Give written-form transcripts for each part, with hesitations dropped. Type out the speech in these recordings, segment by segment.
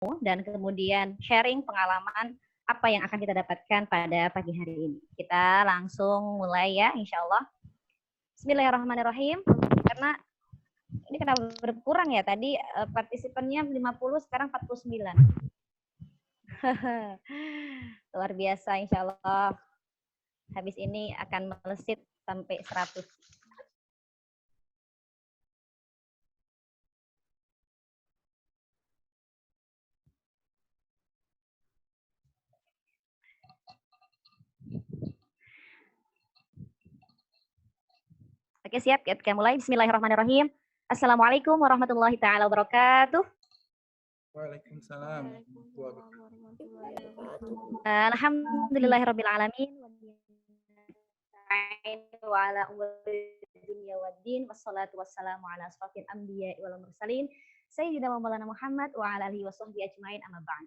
dan kemudian sharing pengalaman apa yang akan kita dapatkan pada pagi hari ini. Kita langsung mulai ya, insya Allah. Bismillahirrahmanirrahim. Karena ini kenapa berkurang ya? Tadi partisipannya 50, sekarang 49. Luar biasa, insya Allah. Habis ini akan melesit sampai 100. Oke, siap. Kita mulai. Bismillahirrahmanirrahim. Assalamualaikum warahmatullahi taala wabarakatuh. Waalaikumsalam. Alhamdulillahirabbil alamin wa ala dunya waddin wassalatu wassalamu ala asrofil anbiya wal mursalin sayyidina maulana Muhammad wa ala alihi washabbihi ajmain amma ba'd.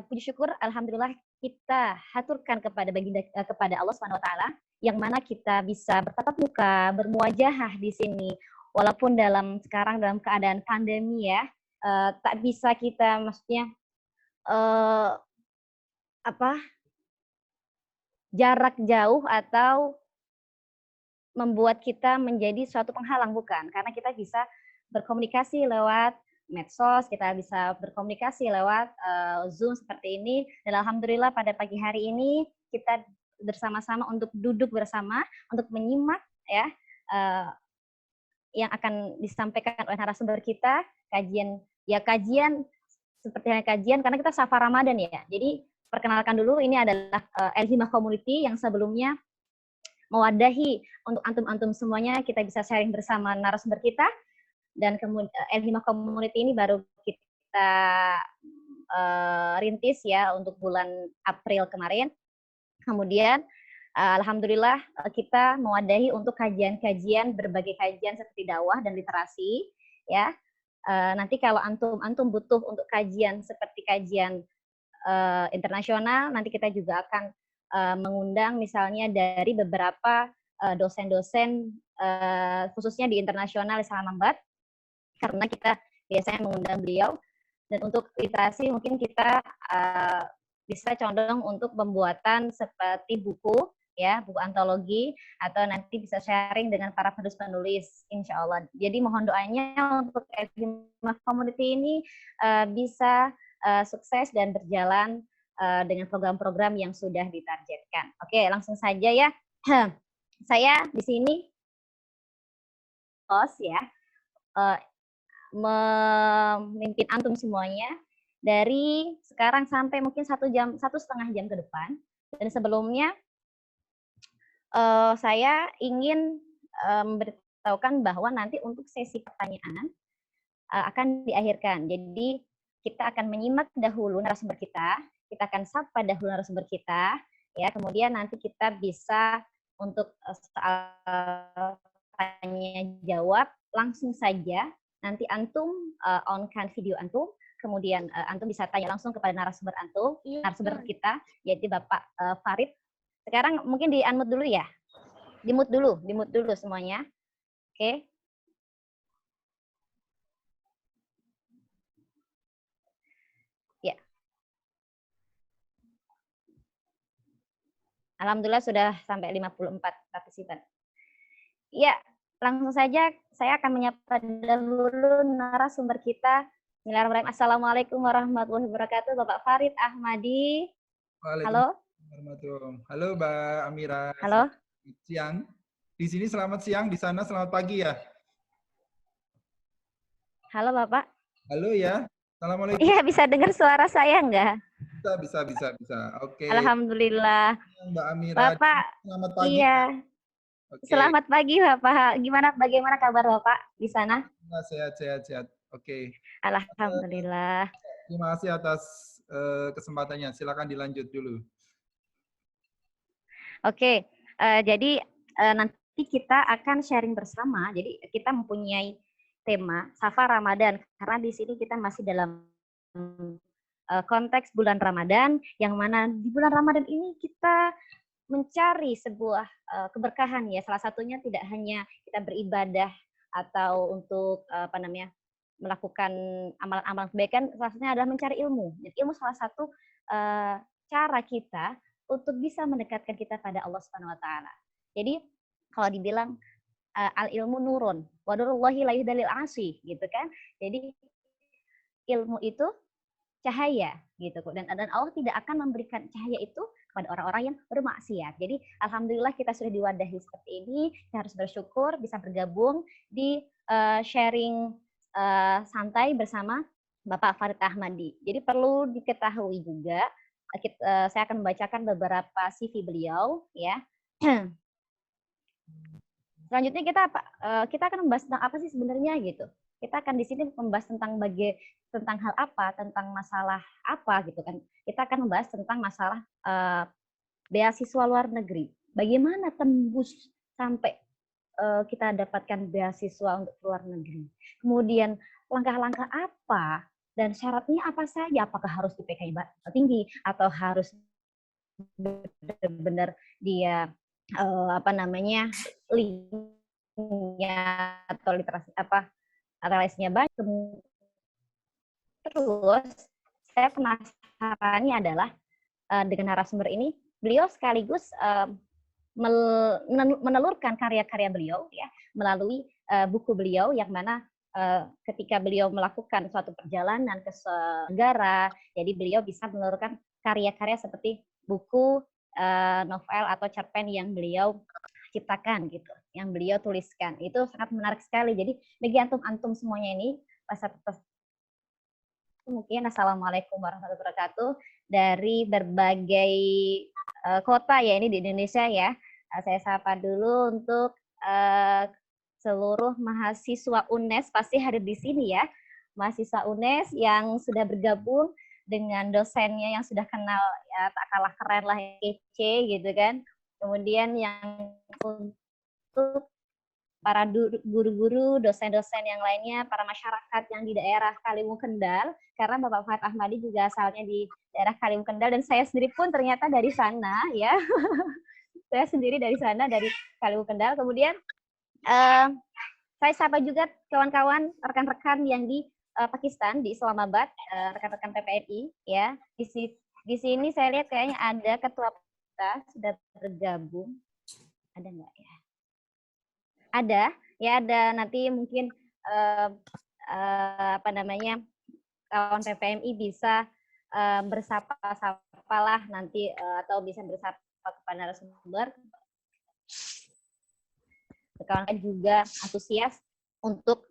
Puji syukur alhamdulillah kita haturkan kepada baginda kepada Allah Subhanahu wa taala yang mana kita bisa bertatap muka, bermuajahah di sini walaupun sekarang dalam keadaan pandemi ya. Tak bisa kita maksudnya jarak jauh atau membuat kita menjadi suatu penghalang, bukan, karena kita bisa berkomunikasi lewat medsos, kita bisa berkomunikasi lewat Zoom seperti ini, dan alhamdulillah pada pagi hari ini kita bersama-sama untuk duduk bersama untuk menyimak ya yang akan disampaikan oleh narasumber kita, kajian seperti kajian karena kita Safar Ramadan ya. Jadi perkenalkan dulu, ini adalah El-Himah Community yang sebelumnya mewadahi untuk antum-antum semuanya kita bisa sharing bersama narasumber kita, dan kemudian El-Himah Community ini baru kita rintis ya untuk bulan April kemarin. Kemudian alhamdulillah kita mewadahi untuk kajian-kajian, berbagai kajian seperti dakwah dan literasi ya. Nanti kalau antum butuh untuk kajian seperti kajian internasional, nanti kita juga akan mengundang misalnya dari beberapa dosen-dosen khususnya di internasional Islamabad, karena kita biasanya mengundang beliau. Dan untuk literasi mungkin kita bisa condong untuk pembuatan seperti buku ya, buku antologi, atau nanti bisa sharing dengan para penulis-penulis insya Allah. Jadi mohon doanya untuk El-Himah Community ini bisa sukses dan berjalan dengan program-program yang sudah ditargetkan. Oke, langsung saja ya. Saya di sini host ya, memimpin antum semuanya dari sekarang sampai mungkin 1 jam, 1,5 jam ke depan. Dan sebelumnya saya ingin memberitahukan bahwa nanti untuk sesi pertanyaan akan diakhirkan. Jadi kita akan menyimak dahulu narasumber kita akan sapa dahulu narasumber kita, ya. Kemudian nanti kita bisa untuk soal tanya jawab langsung saja. Nanti antum on-kan video antum, kemudian antum bisa tanya langsung kepada narasumber narasumber kita, yaitu Bapak Farid. Sekarang mungkin di-unmute dulu ya. Di-mute dulu semuanya. Oke. Ya. Alhamdulillah sudah sampai 54 partisipan. Ya, langsung saja saya akan menyapa dahulu narasumber kita. Bismillahirrahmanirrahim. Assalamualaikum warahmatullahi wabarakatuh, Bapak Farid Ahmadi. Halo. Halo, Mbak Amira. Halo. Selamat siang. Di sini selamat siang, di sana selamat pagi ya. Halo, Bapak. Halo ya. Assalamualaikum. Iya, bisa dengar suara saya enggak? Bisa. Oke. Alhamdulillah. Mbak Amira. Bapak, selamat pagi. iya. Oke. Selamat pagi, Bapak. Bagaimana kabar Bapak di sana? Sehat. Oke. Alhamdulillah. Terima kasih atas kesempatannya. Silakan dilanjut dulu. Oke, jadi nanti kita akan sharing bersama. Jadi kita mempunyai tema Safar Ramadan karena di sini kita masih dalam konteks bulan Ramadan, yang mana di bulan Ramadan ini kita mencari sebuah keberkahan ya. Salah satunya tidak hanya kita beribadah atau untuk melakukan amalan-amalan kebaikan, salah satunya adalah mencari ilmu. Dan ilmu salah satu cara kita untuk bisa mendekatkan kita pada Allah Subhanahu wa taala. Jadi kalau dibilang al ilmu nurun, wa nurullahi la yuhdalil asi gitu kan. Jadi ilmu itu cahaya gitu, dan Allah tidak akan memberikan cahaya itu kepada orang-orang yang bermaksiat. Jadi alhamdulillah kita sudah diwadahi seperti ini, kita harus bersyukur bisa bergabung di sharing santai bersama Bapak Farid Ahmadi. Jadi perlu diketahui juga, saya akan membacakan beberapa CV beliau ya. Selanjutnya kita akan membahas tentang apa sih sebenarnya gitu. Kita akan di sini membahas tentang hal apa, tentang masalah apa gitu kan. Kita akan membahas tentang masalah beasiswa luar negeri. Bagaimana tembus sampai kita dapatkan beasiswa untuk luar negeri. Kemudian langkah-langkah apa dan syaratnya apa saja? Apakah harus IPK tinggi atau harus benar-benar dia linknya atau literasi relasinya baik. Terus saya penasarannya adalah dengan narasumber ini, beliau sekaligus menelurkan karya-karya beliau ya melalui buku beliau, yang mana ketika beliau melakukan suatu perjalanan ke negara, jadi beliau bisa menelurkan karya-karya seperti buku, novel atau cerpen yang beliau ciptakan gitu, yang beliau tuliskan. Itu sangat menarik sekali. Jadi bagi antum-antum semuanya ini, mungkin assalamualaikum warahmatullahi wabarakatuh, dari berbagai kota ya ini di Indonesia ya. Saya sapa dulu untuk seluruh mahasiswa UNES, pasti hadir di sini ya. Mahasiswa UNES yang sudah bergabung dengan dosennya yang sudah kenal ya, tak kalah keren lah, kece gitu kan. Kemudian yang untuk para guru-guru, dosen-dosen yang lainnya, para masyarakat yang di daerah Kaliwung Kendal, karena Bapak Farid Ahmadi juga asalnya di daerah Kaliwung Kendal, dan saya sendiri pun ternyata dari sana ya. Saya sendiri dari sana, dari Kaliwung Kendal. Kemudian saya sapa juga kawan-kawan, rekan-rekan yang di Pakistan, di Islamabad, rekan-rekan PPNI ya. Di sini saya lihat kayaknya ada ketua kita sudah bergabung. Ada nggak ya? Ada, ya ada. Nanti mungkin kawan PPMI bisa bersapa-sapalah nanti atau bisa bersapa kepada narasumber. Kawan juga antusias untuk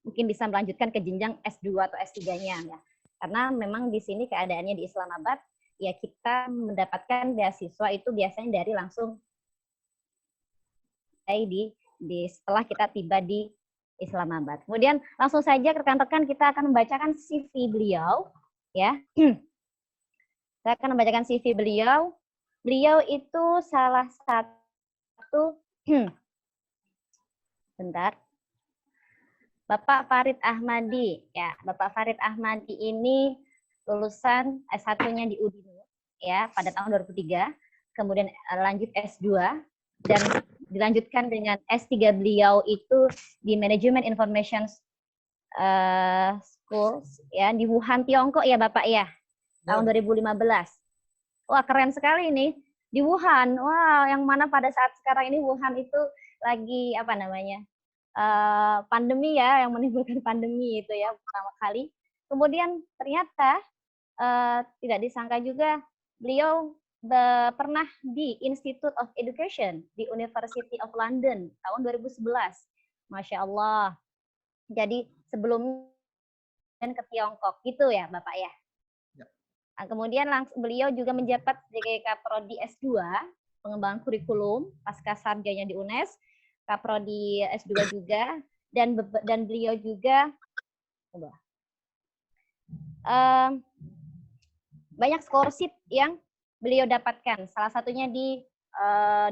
mungkin bisa melanjutkan ke jenjang S2 atau S3-nya ya. Karena memang di sini keadaannya di Islamabad, ya kita mendapatkan beasiswa itu biasanya dari langsung setelah kita tiba di Islamabad. Kemudian langsung saja rekan-rekan kita akan membacakan CV beliau ya. Saya akan membacakan CV beliau. Beliau itu salah satu bentar. Bapak Farid Ahmadi ya. Bapak Farid Ahmadi ini lulusan S1-nya di UDINUR ya pada tahun 2003. Kemudian lanjut S2 dan dilanjutkan dengan S3 beliau itu di Management Information Schools ya di Wuhan, Tiongkok ya Bapak ya. Tahun 2015. Wah, keren sekali ini. Di Wuhan. Wah, yang mana pada saat sekarang ini Wuhan itu lagi pandemi ya, yang menimbulkan pandemi itu ya pertama kali. Kemudian ternyata tidak disangka juga beliau pernah di Institute of Education di University of London tahun 2011. Masya Allah. Jadi sebelumnya ke Tiongkok gitu ya Bapak ya. Nah, kemudian beliau juga menjabat sebagai Kaprodi S2 pengembangan kurikulum pasca sarjana di UNES, Kaprodi S2 juga, dan beliau juga banyak scholarship yang beliau dapatkan. Salah satunya di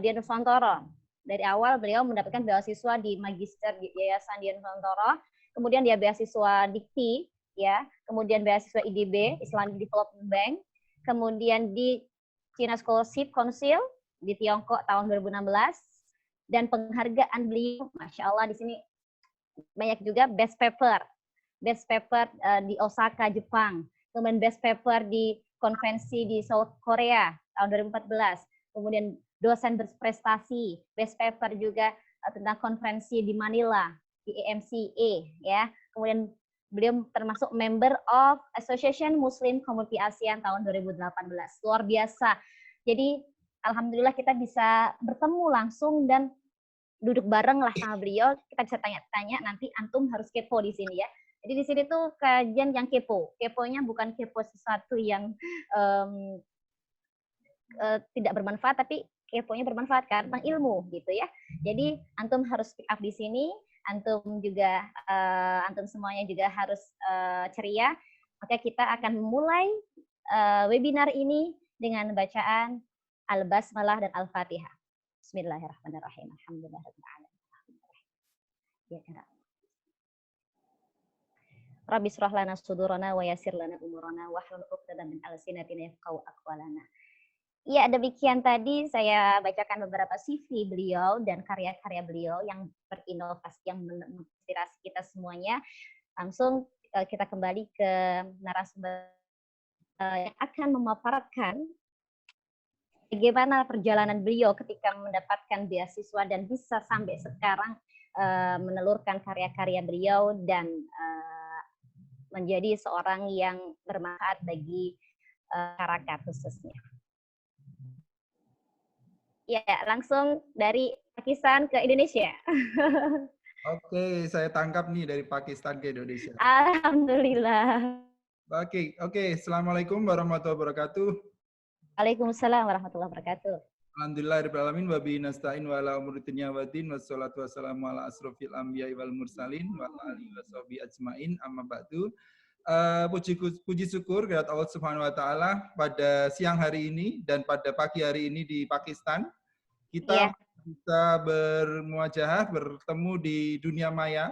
Nusantara. Dari awal beliau mendapatkan beasiswa di Magister di Yayasan Dian Nusantara, kemudian dia beasiswa Dikti, ya, kemudian beasiswa IDB, Islamic Development Bank, kemudian di China Scholarship Council di Tiongkok tahun 2016, dan penghargaan beliau, Masya Allah di sini banyak juga best paper di Osaka, Jepang, kemudian best paper di konvensi di South Korea tahun 2014, kemudian dosen berprestasi, best paper juga tentang konferensi di Manila, di EMCA, ya. Kemudian beliau termasuk member of Association Muslim Community ASEAN tahun 2018. Luar biasa. Jadi alhamdulillah kita bisa bertemu langsung dan duduk bareng lah sama beliau, kita bisa tanya-tanya, nanti antum harus kepo di sini ya. Jadi di sini tuh kajian yang kepo. Keponya bukan kepo sesuatu yang tidak bermanfaat, tapi keponya bermanfaat karena tentang ilmu gitu ya. Jadi antum harus pick up di sini, antum juga antum semuanya juga harus ceria. Maka kita akan memulai webinar ini dengan bacaan Al-Basmalah dan Al-Fatihah. Bismillahirrahmanirrahim. Alhamdulillahirabbil alamin. Ya, Rabbi shrah lana sudurana wa yassir lana umurana wahlul 'uqdatam min alsinatina yafqahu aqwalana. Ya, demikian tadi saya bacakan beberapa CV beliau dan karya-karya beliau yang berinovasi, yang menginspirasi kita semuanya. Langsung kita kembali ke narasumber yang akan memaparkan bagaimana perjalanan beliau ketika mendapatkan beasiswa dan bisa sampai sekarang menelurkan karya-karya beliau dan menjadi seorang yang bermanfaat bagi masyarakat khususnya. Ya, langsung dari Pakistan ke Indonesia. Oke, saya tangkap nih dari Pakistan ke Indonesia. Alhamdulillah. Oke. Assalamualaikum warahmatullahi wabarakatuh. Waalaikumsalam warahmatullahi wabarakatuh. Alhamdulillahirabbil alamin wa bihi nasta'in wa ala umuri dunya waddin wassalatu wassalamu ala asrofil anbiya'i wal mursalin wa ala alihi washabihi ajmain amma ba'du. Puji syukur kepada Allah Subhanahu wa taala pada siang hari ini dan pada pagi hari ini di Pakistan kita bisa bermuajahah, bertemu di dunia maya.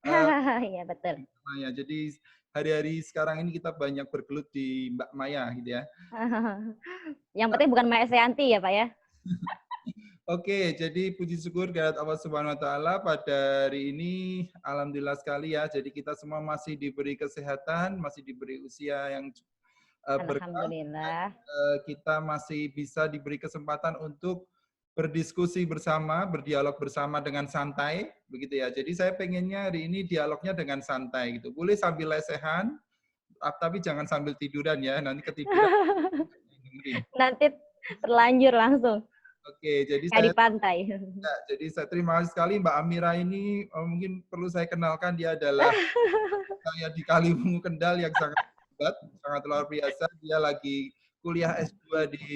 Iya, betul. Maya. Jadi hari-hari sekarang ini kita banyak bergelut di Mbak Maya gitu ya. Yang penting bukan Maya Estianty ya, Pak ya. Oke, jadi puji syukur kepada Allah Subhanahu wa taala pada hari ini alhamdulillah sekali ya. Jadi kita semua masih diberi kesehatan, masih diberi usia yang berkah. Alhamdulillah. Kita masih bisa diberi kesempatan untuk berdiskusi bersama, berdialog bersama dengan santai, begitu ya. Jadi saya pengennya hari ini dialognya dengan santai gitu. Boleh sambil lesehan, tapi jangan sambil tiduran ya. Nanti ketiduran. Nanti terlanjur langsung. Oke, jadi kayak di pantai. Ya, jadi saya terima kasih sekali Mbak Amira ini. Mungkin perlu saya kenalkan, dia adalah saya di Kaliwungu Kendal yang sangat hebat, sangat luar biasa. Dia lagi kuliah S2 di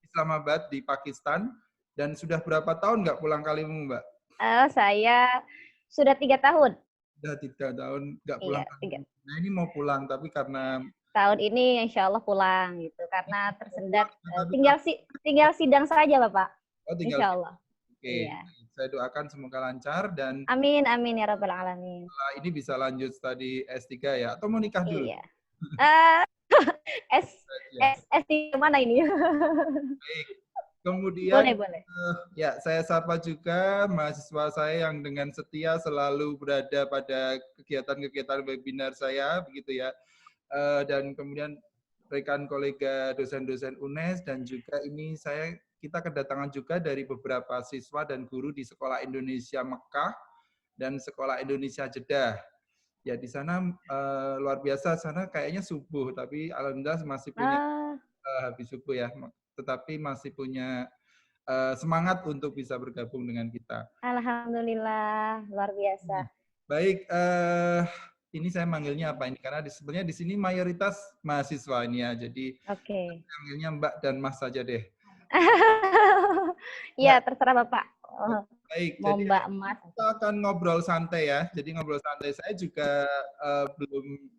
Islamabad di Pakistan. Dan sudah berapa tahun nggak pulang Kaliwungu, Mbak? Saya sudah 3 tahun. Sudah 3 tahun nggak pulang. Iya, 3. Nah ini mau pulang, tapi karena tahun ini insya Allah pulang gitu karena tersendat. Tinggal sidang saja Bapak. Oh, tinggal. Insya Allah. Oke. Iya. Saya doakan semoga lancar dan amin ya rabbal alamin. Ini bisa lanjut studi S3 ya atau mau nikah dulu? Iya. S3 mana ini? Baik. Kemudian boleh. Ya, saya sapa juga mahasiswa saya yang dengan setia selalu berada pada kegiatan-kegiatan webinar saya begitu ya. Dan kemudian rekan kolega dosen-dosen UNES dan juga ini kita kedatangan juga dari beberapa siswa dan guru di Sekolah Indonesia Mekah dan Sekolah Indonesia Jeddah. Ya di sana luar biasa, sana kayaknya subuh tapi alhamdulillah masih punya habis subuh ya, tetapi masih punya semangat untuk bisa bergabung dengan kita. Alhamdulillah, luar biasa. Baik, ini saya manggilnya apa ini? Karena sebenarnya di sini mayoritas mahasiswa ini ya, jadi manggilnya Mbak dan Mas saja deh. Iya, terserah Bapak. Baik, mau jadi Mbak, Mas. Kita akan ngobrol santai ya. Jadi ngobrol santai. Saya juga belum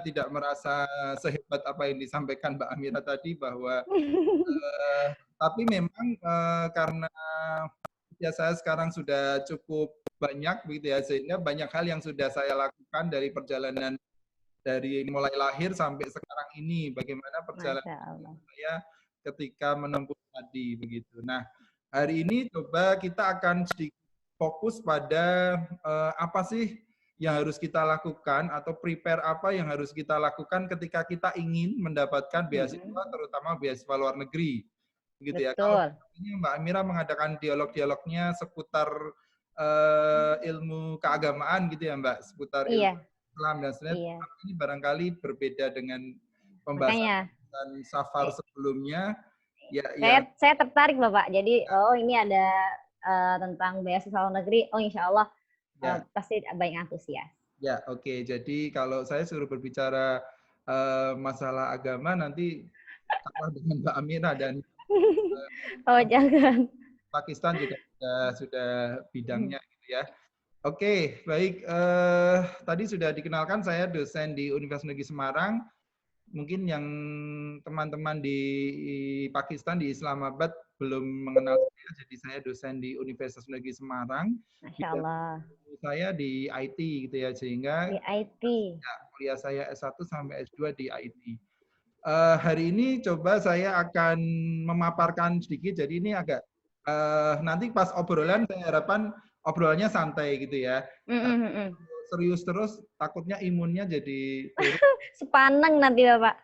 tidak merasa sehebat apa yang disampaikan Mbak Amira tadi bahwa tapi memang karena ya saya sekarang sudah cukup banyak begitu ya, sehingga banyak hal yang sudah saya lakukan dari perjalanan dari mulai lahir sampai sekarang ini, bagaimana perjalanan saya ketika menempuh tadi begitu. Nah, hari ini coba kita akan sedikit fokus pada apa sih yang harus kita lakukan atau prepare apa yang harus kita lakukan ketika kita ingin mendapatkan beasiswa, terutama beasiswa luar negeri, gitu ya. Kalau Betul. ini Mbak Amira mengadakan dialog-dialognya seputar ilmu keagamaan gitu ya Mbak, seputar ilmu Iya, Islam dan sebenarnya iya. ini barangkali berbeda dengan pembahasan Makanya dan safar sebelumnya. Ya, yang saya tertarik Bapak. Jadi ini ada tentang beasiswa luar negeri. Oh insya Allah ya, pasti banyak antusias. ya, oke. Jadi kalau saya suruh berbicara masalah agama nanti kalah dengan Mbak Amira dan Oh jangan. Pakistan juga sudah bidangnya gitu ya. Oke, baik. Tadi sudah dikenalkan saya dosen di Universitas Negeri Semarang. Mungkin yang teman-teman di Pakistan di Islamabad belum mengenal saya, jadi saya dosen di Universitas Negeri Semarang. Masya Bidang Allah. saya di IT gitu ya, sehingga Di IT. ya, kuliah saya S1 sampai S2 di IT. Hari ini coba saya akan memaparkan sedikit, jadi ini agak nanti pas obrolan saya harapkan obrolannya santai gitu ya. Serius terus takutnya imunnya jadi turun. Sepaneng nanti Bapak.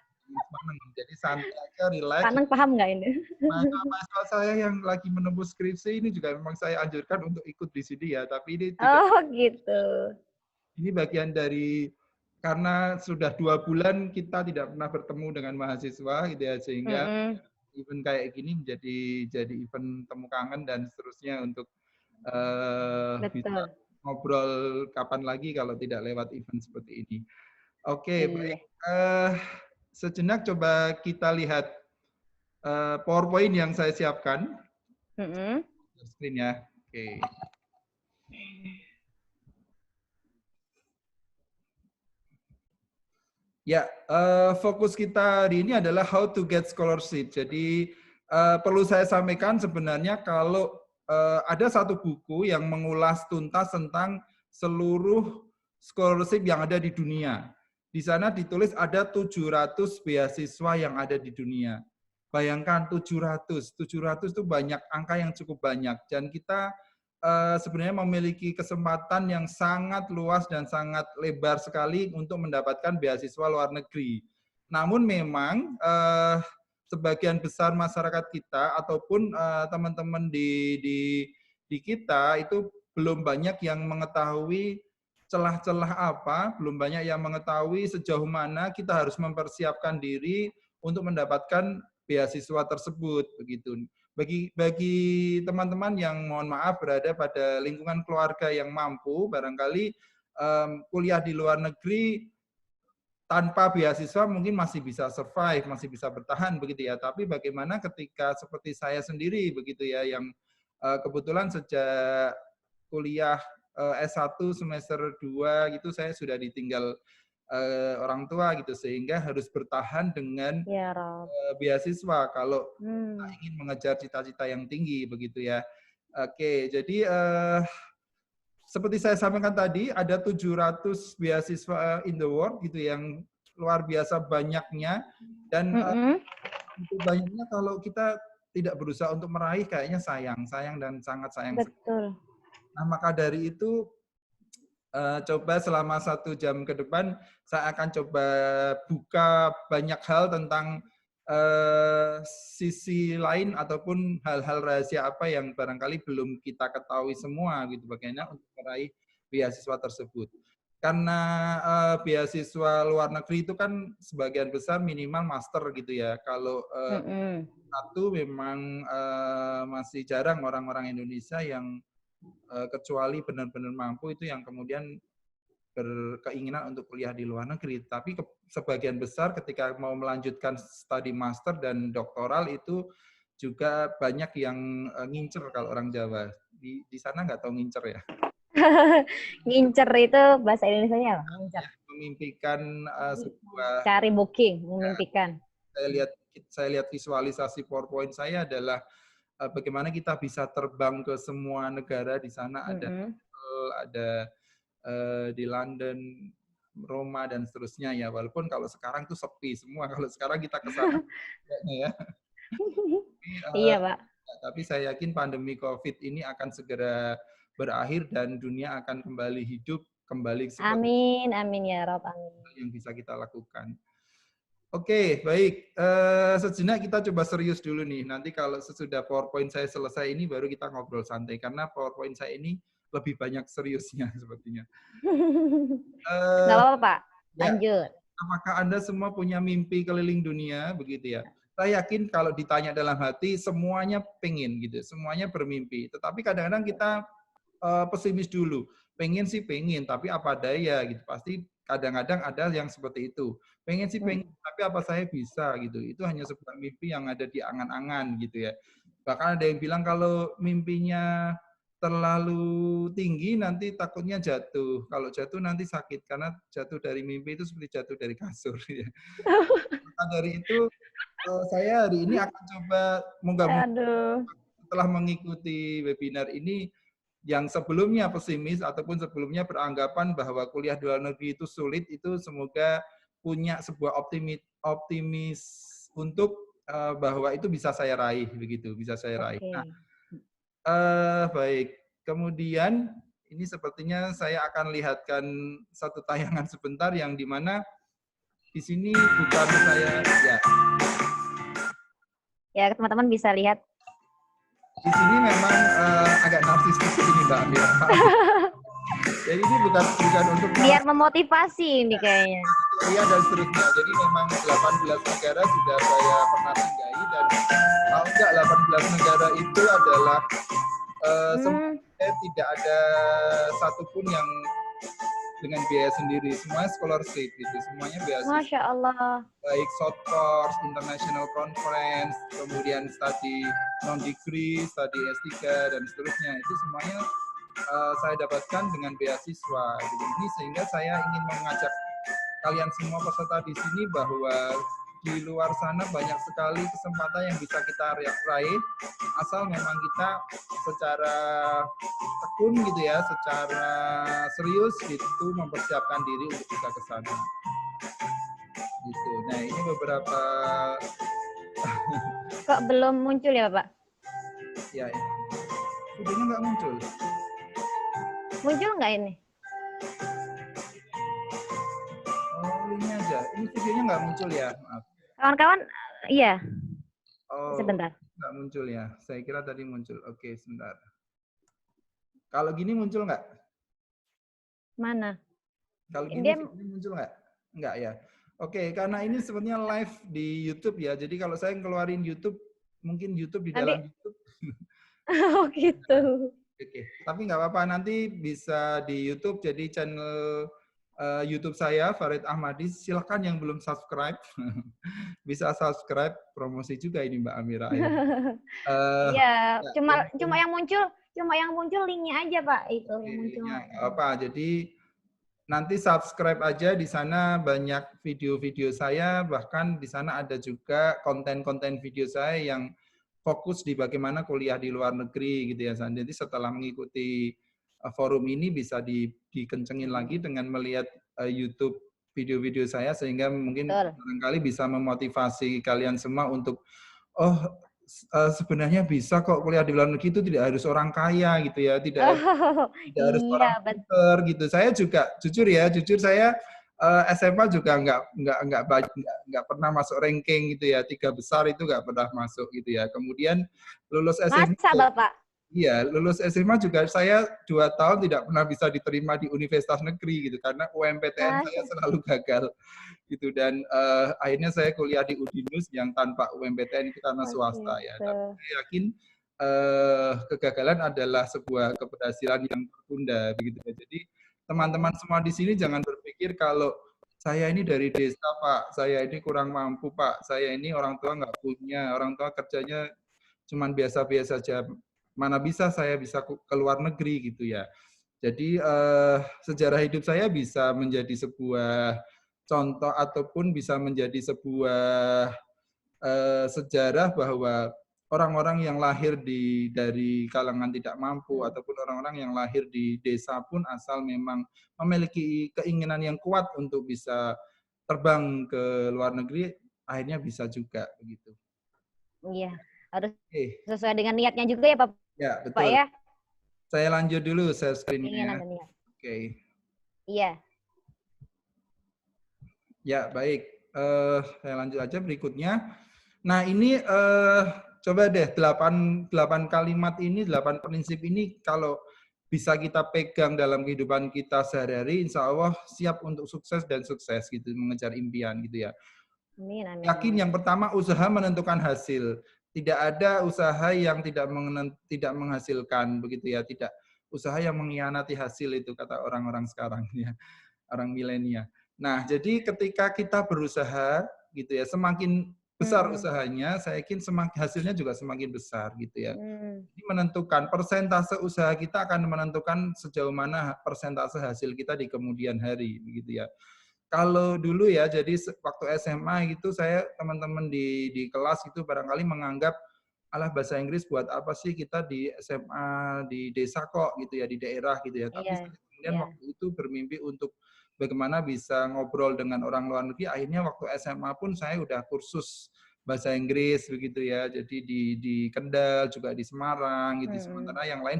Jadi santai aja, relax. Sepaneng paham nggak ini? Mahasiswa saya yang lagi menempuh skripsi ini juga memang saya anjurkan untuk ikut di sini ya. Tapi ini juga Oh gitu. ini bagian dari karena sudah 2 bulan kita tidak pernah bertemu dengan mahasiswa gitu ya, sehingga event kayak gini jadi event temu kangen dan seterusnya untuk bisa Betul. ngobrol kapan lagi kalau tidak lewat event seperti ini. Oke, Iya. baik. Sejenak coba kita lihat PowerPoint yang saya siapkan. Screen ya. Oke. Ya, fokus kita hari ini adalah how to get scholarship. Jadi perlu saya sampaikan sebenarnya kalau ada satu buku yang mengulas tuntas tentang seluruh scholarship yang ada di dunia. Di sana ditulis ada 700 beasiswa yang ada di dunia. Bayangkan 700 itu banyak, angka yang cukup banyak. Dan kita sebenarnya memiliki kesempatan yang sangat luas dan sangat lebar sekali untuk mendapatkan beasiswa luar negeri. Namun memang sebagian besar masyarakat kita ataupun teman-teman di kita itu belum banyak yang mengetahui celah-celah apa, belum banyak yang mengetahui sejauh mana kita harus mempersiapkan diri untuk mendapatkan beasiswa tersebut begitu. Bagi teman-teman yang mohon maaf berada pada lingkungan keluarga yang mampu, barangkali kuliah di luar negeri tanpa beasiswa mungkin masih bisa survive, masih bisa bertahan begitu ya. Tapi bagaimana ketika seperti saya sendiri begitu ya, yang kebetulan sejak kuliah S1 semester 2 gitu saya sudah ditinggal orang tua gitu, sehingga harus bertahan dengan Ya Rob. beasiswa kalau kita ingin mengejar cita-cita yang tinggi begitu ya. Oke, jadi seperti saya sampaikan tadi ada 700 beasiswa in the world gitu yang luar biasa banyaknya, dan itu banyaknya kalau kita tidak berusaha untuk meraih kayaknya sayang dan sangat sayang. Betul. Nah, maka dari itu coba selama 1 jam ke depan saya akan coba buka banyak hal tentang sisi lain ataupun hal-hal rahasia apa yang barangkali belum kita ketahui semua gitu, bagaimana untuk meraih beasiswa tersebut. Karena beasiswa luar negeri itu kan sebagian besar minimal master gitu ya. Kalau satu memang masih jarang orang-orang Indonesia yang kecuali benar-benar mampu itu yang kemudian berkeinginan untuk kuliah di luar negeri. Tapi sebagian besar ketika mau melanjutkan studi master dan doktoral itu juga banyak yang ngincer kalau orang Jawa. Di sana nggak tahu ngincer ya? Ngincer itu bahasa Indonesianya apa? Ngincer. Memimpikan sebuah. Cari booking, memimpikan. Saya lihat visualisasi PowerPoint saya adalah bagaimana kita bisa terbang ke semua negara di sana, ada di London, Roma dan seterusnya ya. Walaupun kalau sekarang tuh sepi semua. Kalau sekarang kita ke sana ya. Iya, Pak. Tapi saya yakin pandemi COVID ini akan segera berakhir dan dunia akan kembali hidup, kembali seperti Amin, amin ya Rob, amin. yang bisa kita lakukan. Oke, baik. Sejenak kita coba serius dulu nih. Nanti kalau sesudah PowerPoint saya selesai ini, baru kita ngobrol santai. Karena PowerPoint saya ini lebih banyak seriusnya sepertinya. Nggak Eh, apa-apa Pak, ya, lanjut. apakah Anda semua punya mimpi keliling dunia, begitu ya? Saya yakin kalau ditanya dalam hati, semuanya pengen gitu, semuanya bermimpi. Tetapi kadang-kadang kita pesimis dulu. Pengen sih pengen, tapi apa daya gitu. Pasti kadang-kadang ada yang seperti itu. Pengen sih pengen, tapi apa saya bisa gitu. Itu hanya sebuah mimpi yang ada di angan-angan gitu ya. Bahkan ada yang bilang kalau mimpinya terlalu tinggi nanti takutnya jatuh. Kalau jatuh nanti sakit karena jatuh dari mimpi itu seperti jatuh dari kasur ya. Maka dari itu saya hari ini akan coba moga-moga Aduh. setelah mengikuti webinar ini yang sebelumnya pesimis ataupun sebelumnya beranggapan bahwa kuliah di luar negeri itu sulit, itu semoga punya sebuah optimis untuk bahwa itu bisa saya raih begitu, bisa saya raih. Nah, Oke. baik. Kemudian ini sepertinya saya akan lihatkan satu tayangan sebentar yang di mana di sini bukan saya ya. Ya, teman-teman bisa lihat. Di sini memang agak narsistis ini Mbak Amira. Jadi ini bukan untuk Biar memotivasi ini kayaknya. Iya dan seterusnya. Jadi memang 18 negara sudah saya pernah singgahi dan kalau enggak 18 negara itu adalah sebenarnya tidak ada satupun yang dengan biaya sendiri. Semuanya scholarship gitu, semuanya beasiswa. Masya Allah. Baik short course, international conference, kemudian studi non-degree, studi S3 dan seterusnya. Itu semuanya saya dapatkan dengan beasiswa. Jadi ini sehingga saya ingin mengajak kalian semua peserta di sini bahwa di luar sana banyak sekali kesempatan yang bisa kita raih asal memang kita secara tekun gitu ya, secara serius gitu mempersiapkan diri untuk bisa ke sana. Gitu. Nah, ini beberapa Kok belum muncul ya, Pak? ya. Videonya nggak muncul. Muncul nggak ini? Oh, ini aja. Ini videonya nggak muncul ya, maaf. Kawan-kawan, iya. Oh, sebentar. Nggak muncul ya. Saya kira tadi muncul. Oke, sebentar. Kalau gini muncul nggak? Mana? Kalau gini videonya muncul nggak? Nggak ya. Oke, karena ini sebenarnya live di YouTube ya. Jadi kalau saya ngeluarin YouTube, mungkin YouTube di dalam YouTube. Oh gitu. Oke, tapi nggak apa-apa. Nanti bisa di YouTube. Jadi channel YouTube saya, Farid Ahmadi. Silakan yang belum subscribe. Bisa subscribe. Promosi juga ini Mbak Amira. Iya, cuma yang muncul linknya aja Pak. Itu yang muncul. Apa? Jadi nanti subscribe aja, di sana banyak video-video saya, bahkan di sana ada juga konten-konten video saya yang fokus di bagaimana kuliah di luar negeri gitu ya. Jadi setelah mengikuti forum ini bisa dikencengin lagi dengan melihat YouTube video-video saya sehingga mungkin barangkali bisa memotivasi kalian semua untuk sebenarnya bisa kok kuliah di luar negeri itu tidak harus orang kaya gitu ya, tidak harus orang pinter gitu. Saya juga jujur saya SMA juga nggak pernah masuk ranking gitu ya, 3 besar itu nggak pernah masuk gitu ya. Kemudian lulus SMA. Masa Bapak? Iya, lulus SMA juga saya 2 tahun tidak pernah bisa diterima di universitas negeri gitu karena UMPTN saya selalu gagal gitu dan akhirnya saya kuliah di Udinus yang tanpa UMPTN itu karena swasta ya. Tapi saya yakin kegagalan adalah sebuah keberhasilan yang tertunda begitu ya. Jadi teman-teman semua di sini jangan berpikir kalau saya ini dari desa Pak, saya ini kurang mampu Pak, saya ini orang tua nggak punya, orang tua kerjanya cuman biasa-biasa saja. Mana bisa saya bisa ke luar negeri gitu ya. Jadi sejarah hidup saya bisa menjadi sebuah contoh ataupun bisa menjadi sebuah sejarah bahwa orang-orang yang lahir dari kalangan tidak mampu ataupun orang-orang yang lahir di desa pun asal memang memiliki keinginan yang kuat untuk bisa terbang ke luar negeri, akhirnya bisa juga begitu. Iya, harus sesuai dengan niatnya juga ya Pak. Ya, betul. Pak ya. Saya lanjut dulu share Ingin screen-nya. Anda lihat. Oke. Iya. Ya, baik. Saya lanjut aja berikutnya. Nah, ini coba deh 8 kalimat ini, 8 prinsip ini kalau bisa kita pegang dalam kehidupan kita sehari-hari, insya Allah siap untuk sukses dan sukses gitu, mengejar impian gitu ya. Amin, amin, Yakin amin. yang pertama usaha menentukan hasil. Tidak ada usaha yang tidak menghasilkan begitu ya, tidak usaha yang mengkhianati hasil itu kata orang-orang sekarang ya, orang milenial. Nah, jadi ketika kita berusaha gitu ya, semakin besar usahanya, saya yakin hasilnya juga semakin besar gitu ya. Jadi menentukan persentase usaha kita akan menentukan sejauh mana persentase hasil kita di kemudian hari begitu ya. Kalau dulu ya, jadi waktu SMA gitu saya teman-teman di kelas itu barangkali menganggap alah bahasa Inggris buat apa sih kita di SMA di desa kok gitu ya, di daerah gitu ya. Tapi Iya, saya kemudian iya. waktu itu bermimpi untuk bagaimana bisa ngobrol dengan orang luar negeri. Akhirnya waktu SMA pun saya udah kursus bahasa Inggris begitu ya. Jadi di Kendal juga di Semarang gitu. Sementara yang lain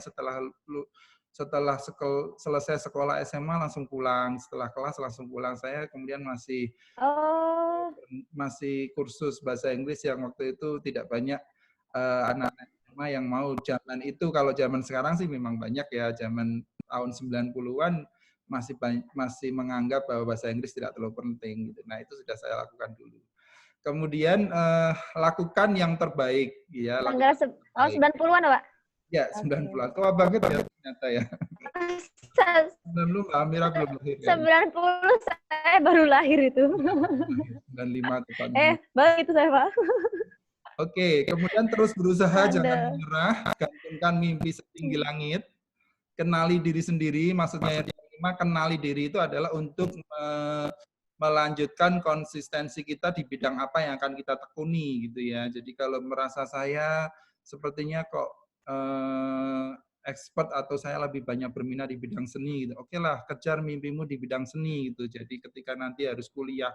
selesai sekolah SMA langsung pulang, setelah kelas langsung pulang. Saya kemudian Oh, masih kursus bahasa Inggris yang waktu itu tidak banyak anak-anak SMA yang mau zaman itu. Kalau zaman sekarang sih memang banyak ya, zaman tahun 90-an masih menganggap bahwa bahasa Inggris tidak terlalu penting gitu. Nah, itu sudah saya lakukan dulu. Kemudian lakukan yang terbaik ya, tanggal lakukan yang terbaik. 90-an, Pak? Ya, Oke. 90-an. Tua banget ya ternyata ya. 90 Mbak Amira belum lahir ya. 90 saya baru lahir itu. 95 tepatnya. Baru itu saya, Pak. Oke, kemudian terus berusaha jangan Ada. menyerah, gantungkan mimpi setinggi langit, kenali diri sendiri, maksudnya yang kelima, kenali diri itu adalah untuk melanjutkan konsistensi kita di bidang apa yang akan kita tekuni gitu ya. Jadi kalau merasa saya sepertinya kok expert atau saya lebih banyak berminat di bidang seni gitu. Oke lah, kejar mimpimu di bidang seni gitu. Jadi ketika nanti harus kuliah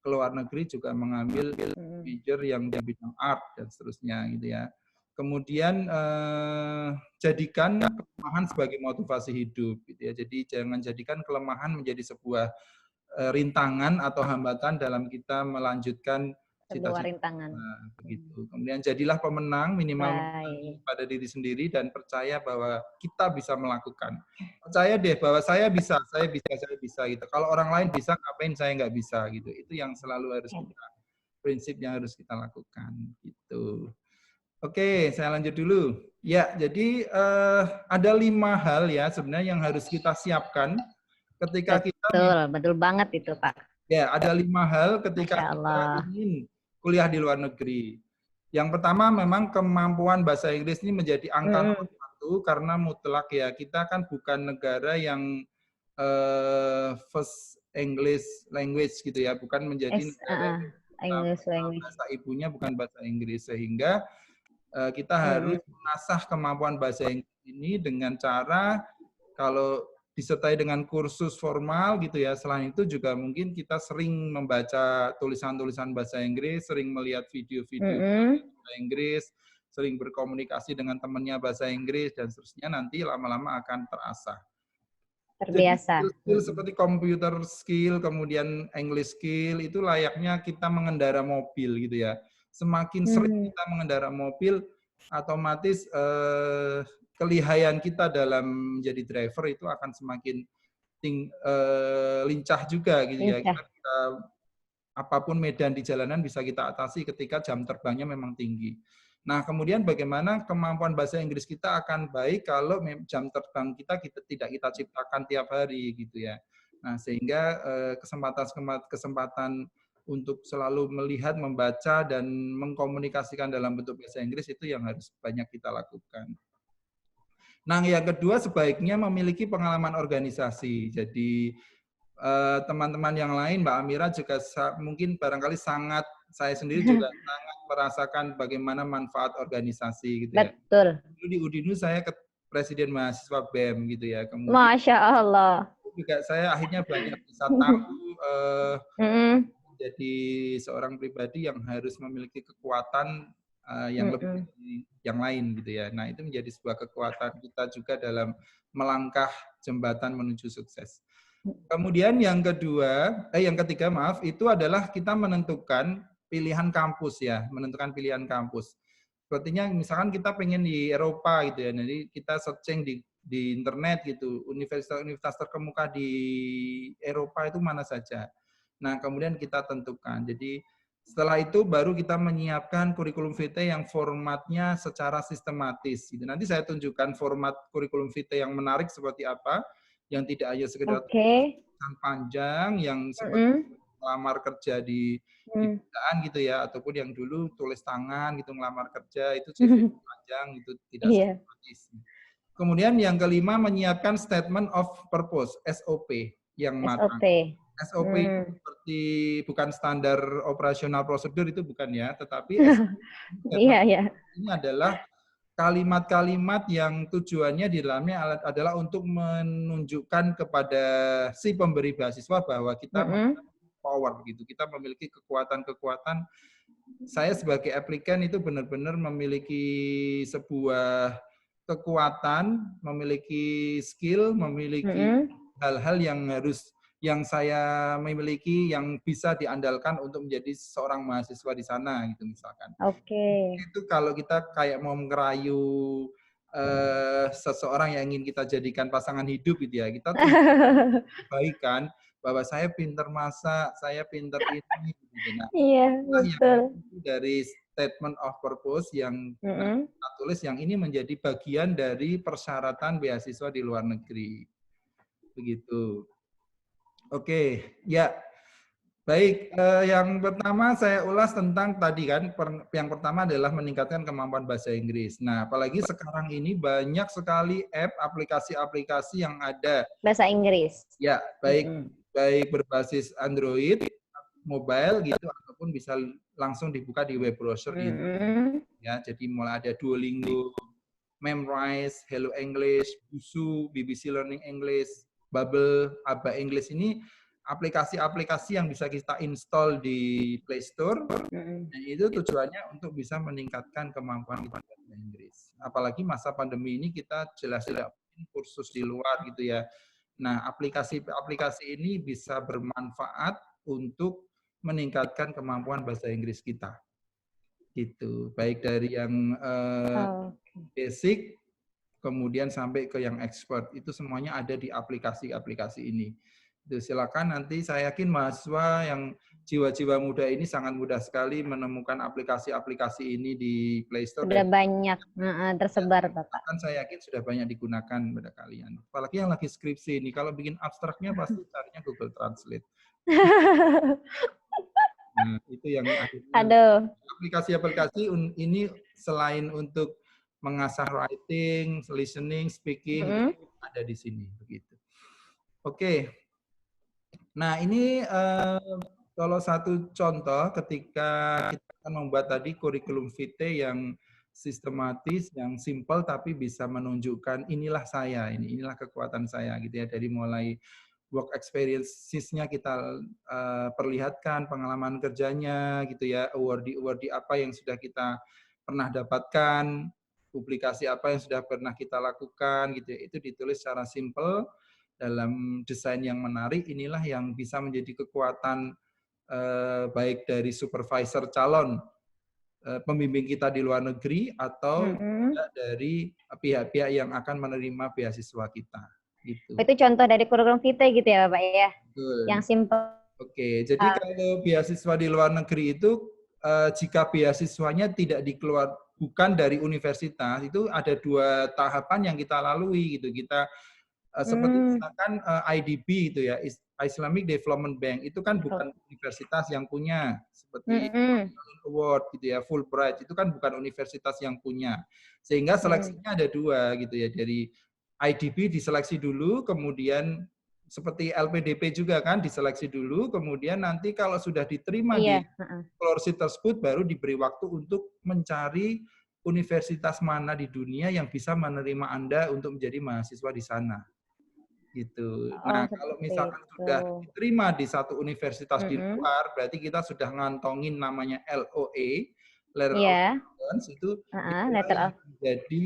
ke luar negeri juga mengambil major yang di bidang art dan seterusnya gitu ya. Kemudian jadikan kelemahan sebagai motivasi hidup gitu ya. Jadi jangan jadikan kelemahan menjadi sebuah rintangan atau hambatan dalam kita melanjutkan Sebuah cita-cita. rintangan. Nah, begitu. Kemudian jadilah pemenang, minimal Baik. pada diri sendiri dan percaya bahwa kita bisa melakukan. Percaya deh bahwa saya bisa gitu. Kalau orang lain bisa, ngapain saya nggak bisa gitu. Itu yang selalu harus kita, prinsip yang harus kita lakukan gitu. Oke, saya lanjut dulu. Ya, jadi ada 5 hal ya sebenarnya yang harus kita siapkan ketika kita Betul banget itu, Pak. ya ada 5 hal ketika Masya kita Allah. ingin kuliah di luar negeri. Yang pertama memang kemampuan bahasa Inggris ini menjadi angka nomor 1 karena mutlak ya. Kita kan bukan negara yang first English language gitu ya, bukan menjadi negara yang English language. bahasa ibunya bukan bahasa Inggris, sehingga kita harus mengasah kemampuan bahasa Inggris ini dengan cara kalau disertai dengan kursus formal gitu ya. Selain itu juga mungkin kita sering membaca tulisan-tulisan bahasa Inggris, sering melihat video-video bahasa Inggris, sering berkomunikasi dengan temannya bahasa Inggris dan seterusnya, nanti lama-lama akan terasah. Terbiasa. Jadi skill seperti computer skill, kemudian English skill itu layaknya kita mengendara mobil gitu ya. Semakin sering kita mengendara mobil, otomatis kelihayan kita dalam menjadi driver itu akan semakin lincah juga gitu ya. Kita, apapun medan di jalanan bisa kita atasi ketika jam terbangnya memang tinggi. Nah, kemudian bagaimana kemampuan bahasa Inggris kita akan baik kalau jam terbang kita tidak kita ciptakan tiap hari gitu ya. Nah, sehingga kesempatan untuk selalu melihat, membaca, dan mengkomunikasikan dalam bentuk bahasa Inggris itu yang harus banyak kita lakukan. Nah, yang kedua sebaiknya memiliki pengalaman organisasi. Jadi teman-teman yang lain, Mbak Amira juga mungkin barangkali sangat, saya sendiri juga sangat merasakan bagaimana manfaat organisasi gitu ya. Betul. Dulu di Udinu saya ke presiden mahasiswa BEM gitu ya. Kemudian Masya Allah. juga saya akhirnya banyak bisa tahu menjadi seorang pribadi yang harus memiliki kekuatan yang lebih dari yang lain gitu ya. Nah, itu menjadi sebuah kekuatan kita juga dalam melangkah jembatan menuju sukses. Kemudian yang ketiga maaf, itu adalah kita menentukan pilihan kampus ya, menentukan pilihan kampus. Sepertinya misalkan kita pengen di Eropa gitu ya, jadi kita searching di internet gitu, universitas-universitas terkemuka di Eropa itu mana saja. Nah, kemudian kita tentukan. Jadi setelah itu baru kita menyiapkan kurikulum vitae yang formatnya secara sistematis. Gitu. Nanti saya tunjukkan format kurikulum vitae yang menarik seperti apa, yang tidak hanya sekedar panjang, yang seperti melamar kerja di perusahaan gitu ya, ataupun yang dulu tulis tangan gitu melamar kerja itu CV panjang itu tidak sistematis. Kemudian yang kelima menyiapkan statement of purpose (SOP) yang matang. SOP seperti bukan standar operasional prosedur itu bukan ya, tetapi SOP ini adalah kalimat-kalimat yang tujuannya di dalamnya adalah untuk menunjukkan kepada si pemberi beasiswa bahwa kita power gitu, kita memiliki kekuatan-kekuatan. Saya sebagai applicant itu benar-benar memiliki sebuah kekuatan, memiliki skill, memiliki hal-hal yang saya miliki yang bisa diandalkan untuk menjadi seorang mahasiswa di sana gitu misalkan. Itu kalau kita kayak mau ngerayu seseorang yang ingin kita jadikan pasangan hidup gitu ya, kita tuh baik kan bahwa saya pinter masak, saya pinter ini gitu. Nah, yang dari statement of purpose yang kita tulis yang ini menjadi bagian dari persyaratan beasiswa di luar negeri. Begitu. Oke, ya. Baik, yang pertama saya ulas tentang tadi kan, yang pertama adalah meningkatkan kemampuan bahasa Inggris. Nah, apalagi sekarang ini banyak sekali aplikasi-aplikasi yang ada. Bahasa Inggris. Ya, baik berbasis Android, mobile gitu, ataupun bisa langsung dibuka di web browser gitu. Ya, jadi mulai ada Duolingo, Memrise, Hello English, Busuu, BBC Learning English, Babbel, Aba English ini aplikasi-aplikasi yang bisa kita install di Play Store. Dan itu tujuannya untuk bisa meningkatkan kemampuan kita bahasa Inggris. Apalagi masa pandemi ini kita jelas tidak mungkin kursus di luar gitu ya. Nah, aplikasi-aplikasi ini bisa bermanfaat untuk meningkatkan kemampuan bahasa Inggris kita. Gitu. Baik dari yang basic kemudian sampai ke yang expert. Itu semuanya ada di aplikasi-aplikasi ini. Itu silakan nanti saya yakin mahasiswa yang jiwa-jiwa muda ini sangat mudah sekali menemukan aplikasi-aplikasi ini di Play Store. Sudah banyak tersebar, Bapak. Kan saya yakin sudah banyak digunakan pada kalian. Apalagi yang lagi skripsi ini, kalau bikin abstraknya pasti carinya Google Translate. Nah, itu yang akhirnya aplikasi-aplikasi ini selain untuk mengasah writing, listening, speaking ada di sini begitu. Oke. Nah, ini kalau satu contoh ketika kita akan membuat tadi kurikulum vitae yang sistematis, yang simple tapi bisa menunjukkan inilah saya, inilah kekuatan saya gitu ya, dari mulai work experiences-nya kita perlihatkan, pengalaman kerjanya gitu ya, award apa yang sudah kita pernah dapatkan, publikasi apa yang sudah pernah kita lakukan gitu ya, itu ditulis secara simple dalam desain yang menarik. Inilah yang bisa menjadi kekuatan baik dari supervisor calon pembimbing kita di luar negeri atau dari pihak-pihak yang akan menerima beasiswa kita. Gitu. Itu contoh dari kurikulum vitae gitu ya, Bapak ya? Betul. Yang simple. Oke, jadi kalau beasiswa di luar negeri itu jika beasiswanya tidak bukan dari universitas, itu ada 2 tahapan yang kita lalui gitu. Kita seperti misalkan IDB itu ya, Islamic Development Bank, itu kan bukan universitas yang punya, seperti Award gitu ya, Fulbright itu kan bukan universitas yang punya. Sehingga seleksinya ada 2 gitu ya, dari IDB diseleksi dulu, kemudian seperti LPDP juga kan diseleksi dulu, kemudian nanti kalau sudah diterima di scholarship tersebut baru diberi waktu untuk mencari universitas mana di dunia yang bisa menerima Anda untuk menjadi mahasiswa di sana. Gitu. Nah, kalau misalkan sudah diterima di satu universitas di luar, berarti kita sudah ngantongin namanya LOA, letter of Iya. reference itu Letter yang of menjadi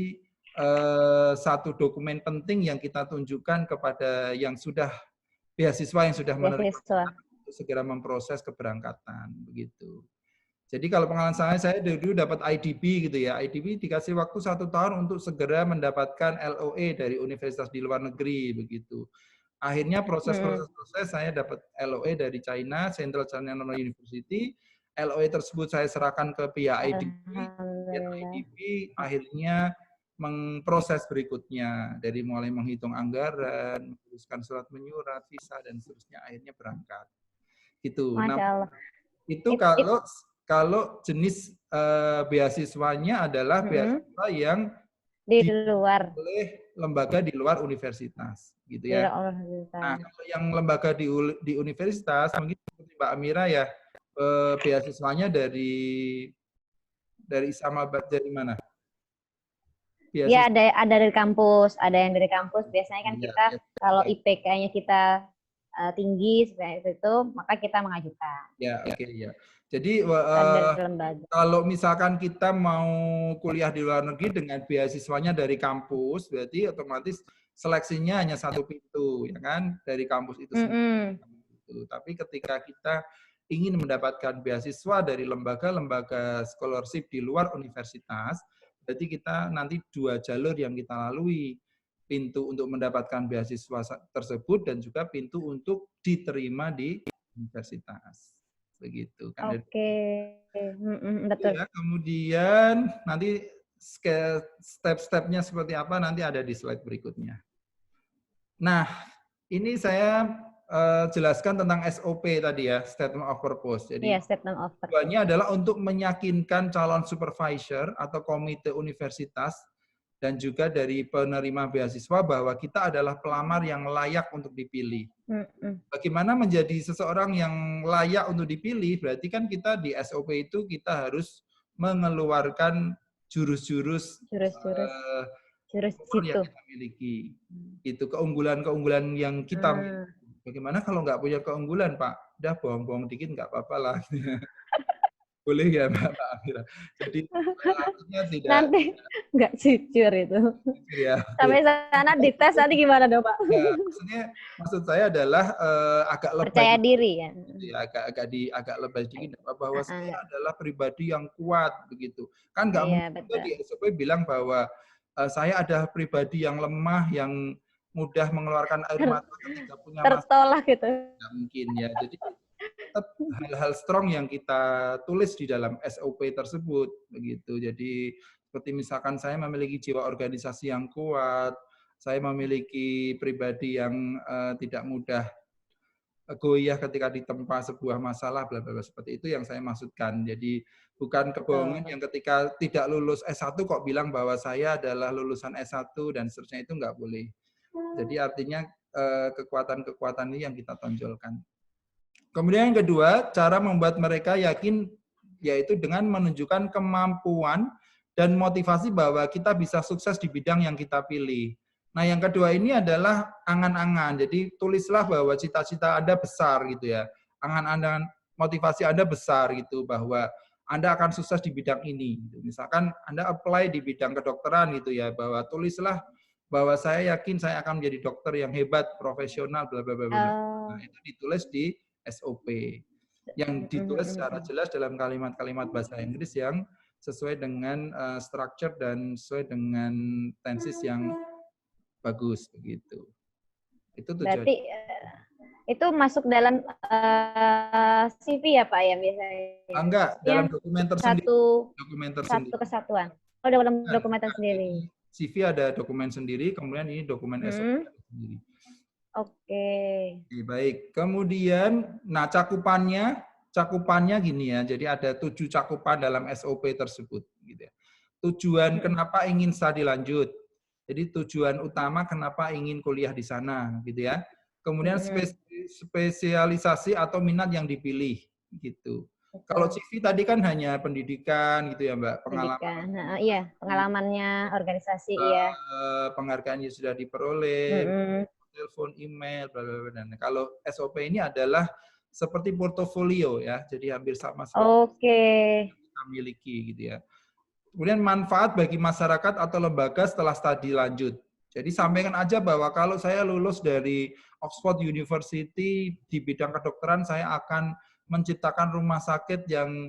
satu dokumen penting yang kita tunjukkan kepada yang sudah beasiswa yang sudah menerima beasiswa. untuk segera memproses keberangkatan begitu. Jadi kalau pengalaman saya dulu dapat IDB gitu ya. IDB dikasih waktu 1 tahun untuk segera mendapatkan LOE dari universitas di luar negeri begitu. Akhirnya proses saya dapat LOE dari China, Central China University. LOE tersebut saya serahkan ke pihak IDB. Dan IDB akhirnya memproses berikutnya dari mulai menghitung anggaran, menguruskan surat menyurat, visa dan seterusnya akhirnya berangkat. Gitu. Masya Nah, Allah. itu kalau jenis beasiswanya adalah beasiswa yang di luar oleh lembaga di luar universitas, gitu di ya. luar Nah, universitas. kalau yang lembaga di universitas, mungkin seperti Mbak Amira ya, beasiswanya dari Islamabad, dari mana? Ya, ada dari kampus, ada yang dari kampus. Biasanya kan kita kalau IPK-nya kita tinggi seperti itu, maka kita mengajukan. Ya, oke ya. Jadi lembaga. kalau misalkan kita mau kuliah di luar negeri dengan beasiswanya dari kampus, berarti otomatis seleksinya hanya satu pintu, ya kan, dari kampus itu sendiri. Tapi ketika kita ingin mendapatkan beasiswa dari lembaga-lembaga scholarship di luar universitas, berarti kita nanti 2 jalur yang kita lalui. Pintu untuk mendapatkan beasiswa tersebut dan juga pintu untuk diterima di universitas. Begitu kan. Oke. Betul. Ya, kemudian nanti step-stepnya seperti apa nanti ada di slide berikutnya. Nah, ini saya jelaskan tentang SOP tadi ya, Statement of Purpose. Jadi, Statement of Purpose. tujuannya adalah untuk meyakinkan calon supervisor atau komite universitas dan juga dari penerima beasiswa bahwa kita adalah pelamar yang layak untuk dipilih. Bagaimana menjadi seseorang yang layak untuk dipilih? Berarti kan kita di SOP itu kita harus mengeluarkan jurus-jurus yang kita miliki. Itu keunggulan-keunggulan yang kita miliki. Bagaimana kalau nggak punya keunggulan, Pak? Udah bohong-bohong dikit nggak apa-apa lah. Boleh ya, Mbak Amira? Jadi artinya tidak nanti nggak jujur itu. Ya. Sampai sana dites nanti gimana dong, Pak? Ya, maksud saya adalah agak lebay. Percaya diri ya. Agak lebay dikit bahwa saya adalah pribadi yang kuat begitu. Kan nggak mungkin di SOP bilang bahwa saya adalah pribadi yang lemah, yang mudah mengeluarkan air mata ketika punya masalah. Tertolak gitu. Nggak mungkin ya. Jadi hal-hal strong yang kita tulis di dalam SOP tersebut begitu. Jadi seperti misalkan saya memiliki jiwa organisasi yang kuat, saya memiliki pribadi yang tidak mudah goyah ketika ditempa sebuah masalah, bla bla bla, seperti itu yang saya maksudkan. Jadi bukan kebohongan yang ketika tidak lulus S1 kok bilang bahwa saya adalah lulusan S1 dan seterusnya, itu nggak boleh. Jadi artinya kekuatan-kekuatan ini yang kita tonjolkan. Kemudian yang kedua, cara membuat mereka yakin yaitu dengan menunjukkan kemampuan dan motivasi bahwa kita bisa sukses di bidang yang kita pilih. Nah, yang kedua ini adalah angan-angan. Jadi tulislah bahwa cita-cita Anda besar gitu ya. Angan-angan motivasi Anda besar gitu, bahwa Anda akan sukses di bidang ini. Misalkan Anda apply di bidang kedokteran gitu ya, bahwa tulislah bahwa saya yakin saya akan menjadi dokter yang hebat, profesional, bla bla bla. Nah, itu ditulis di SOP yang ditulis secara jelas dalam kalimat-kalimat bahasa Inggris yang sesuai dengan structure dan sesuai dengan tenses yang bagus begitu. Itu tujuannya. Berarti itu masuk dalam CV ya Pak ya biasanya? Enggak, dalam dokumen tersendiri. Satu kesatuan. Oh, dalam dokumen tersendiri. CV ada dokumen sendiri, kemudian ini dokumen SOP sendiri. Oke. Baik. Kemudian, nah cakupannya gini ya. Jadi ada 7 cakupan dalam SOP tersebut. Gitu ya. Tujuan kenapa ingin studi lanjut. Jadi tujuan utama kenapa ingin kuliah di sana, gitu ya. Kemudian spesialisasi atau minat yang dipilih, gitu. Kalau CV tadi kan hanya pendidikan, gitu ya Mbak. Pengalaman. Iya, pengalamannya organisasi, iya. Penghargaan yang sudah diperoleh. Telepon, email, bla bla bla. Nah, kalau SOP ini adalah seperti portofolio ya, jadi hampir sama seperti kita miliki gitu ya. Kemudian manfaat bagi masyarakat atau lembaga setelah studi lanjut. Jadi sampaikan aja bahwa kalau saya lulus dari Oxford University di bidang kedokteran, saya akan menciptakan rumah sakit yang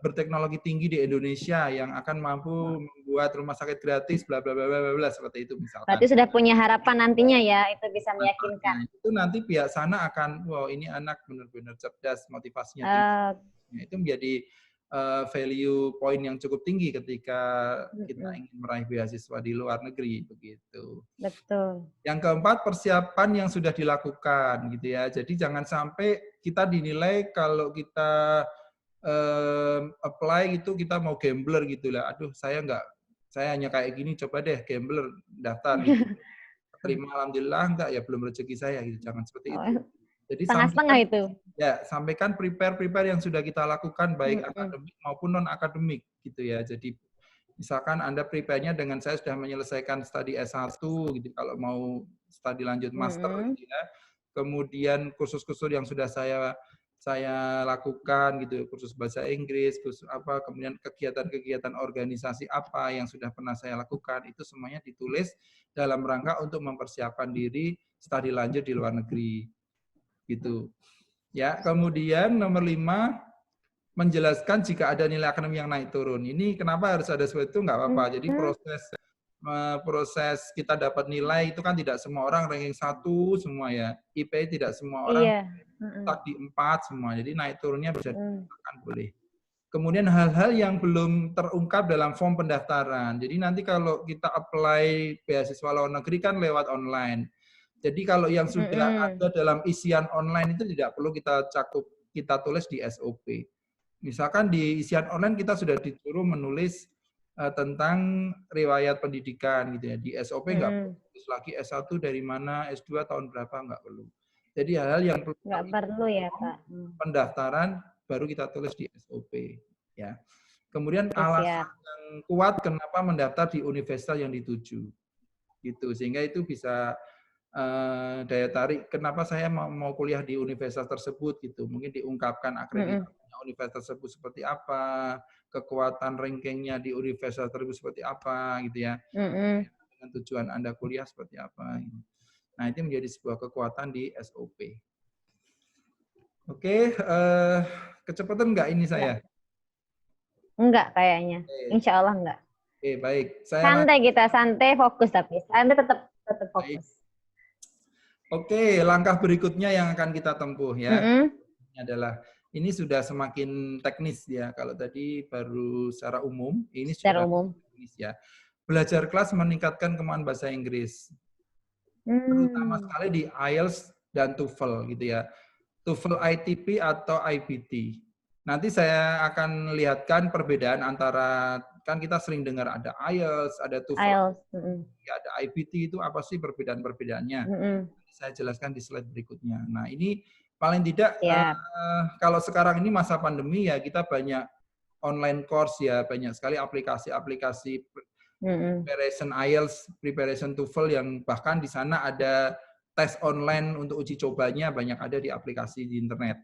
berteknologi tinggi di Indonesia yang akan mampu membuat rumah sakit gratis bla bla bla bla bla seperti itu misalkan. Berarti sudah punya harapan nantinya ya, itu bisa meyakinkan. Itu nanti pihak sana akan, wow ini anak benar-benar cerdas, motivasinya tinggi. Itu menjadi value point yang cukup tinggi ketika kita ingin meraih beasiswa di luar negeri begitu. Betul. Yang keempat, persiapan yang sudah dilakukan gitu ya. Jadi jangan sampai kita dinilai kalau kita apply gitu kita mau gambler gitu lah. Aduh, saya hanya kayak gini, coba deh gambler daftar gitu. Terima alhamdulillah, enggak ya belum rezeki saya gitu. Jangan seperti itu. Jadi setengah-setengah itu. Ya, sampaikan prepare yang sudah kita lakukan baik akademik maupun non akademik gitu ya. Jadi misalkan Anda prepare-nya dengan saya sudah menyelesaikan studi S1 gitu kalau mau studi lanjut master gitu ya. Kemudian kursus-kursus yang sudah saya lakukan gitu, kursus bahasa Inggris, kursus apa, kemudian kegiatan-kegiatan organisasi apa yang sudah pernah saya lakukan, itu semuanya ditulis dalam rangka untuk mempersiapkan diri studi lanjut di luar negeri. Gitu. Ya, kemudian nomor 5, menjelaskan jika ada nilai akademik yang naik turun. Ini kenapa harus ada seperti itu? Nggak apa-apa. Jadi proses kita dapat nilai itu kan tidak semua orang ranking 1 semua ya. IP tidak semua orang stuck di 4 semua. Jadi naik turunnya bisa dikatakan boleh. Kemudian hal-hal yang belum terungkap dalam form pendaftaran. Jadi nanti kalau kita apply beasiswa luar negeri kan lewat online. Jadi kalau yang sudah ada dalam isian online itu tidak perlu kita tulis di SOP. Misalkan di isian online kita sudah disuruh menulis tentang riwayat pendidikan gitu ya. Di SOP nggak perlu tulis lagi S1 dari mana, S2 tahun berapa, nggak perlu. Jadi hal-hal yang perlu ya, Pak. Pendaftaran baru kita tulis di SOP ya. Kemudian alasan yang kuat kenapa mendaftar di universitas yang dituju. Gitu. Sehingga itu bisa daya tarik kenapa saya mau kuliah di universitas tersebut gitu. Mungkin diungkapkan akreditasinya universitas tersebut seperti apa, kekuatan rankingnya di universitas tersebut seperti apa gitu ya. Dengan tujuan Anda kuliah seperti apa. Gitu. Nah, itu menjadi sebuah kekuatan di SOP. Oke, kecepatan enggak ini saya? Enggak kayaknya. Insya Allah enggak. Oke, baik. Santai kita, santai fokus tapi. Anda tetap fokus. Baik. Oke, langkah berikutnya yang akan kita tempuh ya. Ini adalah ini sudah semakin teknis ya. Kalau tadi baru secara umum, ini secara umum teknis ya. Belajar kelas meningkatkan kemampuan bahasa Inggris. Terutama sekali di IELTS dan TOEFL gitu ya. TOEFL ITP atau IBT. Nanti saya akan lihatkan perbedaan antara, kan kita sering dengar ada IELTS, ada TOEFL, ada IBT, itu apa sih perbedaan-perbedaannya. Saya jelaskan di slide berikutnya. Nah, ini paling tidak kalau sekarang ini masa pandemi ya kita banyak online course ya, banyak sekali aplikasi-aplikasi preparation IELTS, preparation TOEFL yang bahkan di sana ada tes online untuk uji cobanya banyak ada di aplikasi di internet.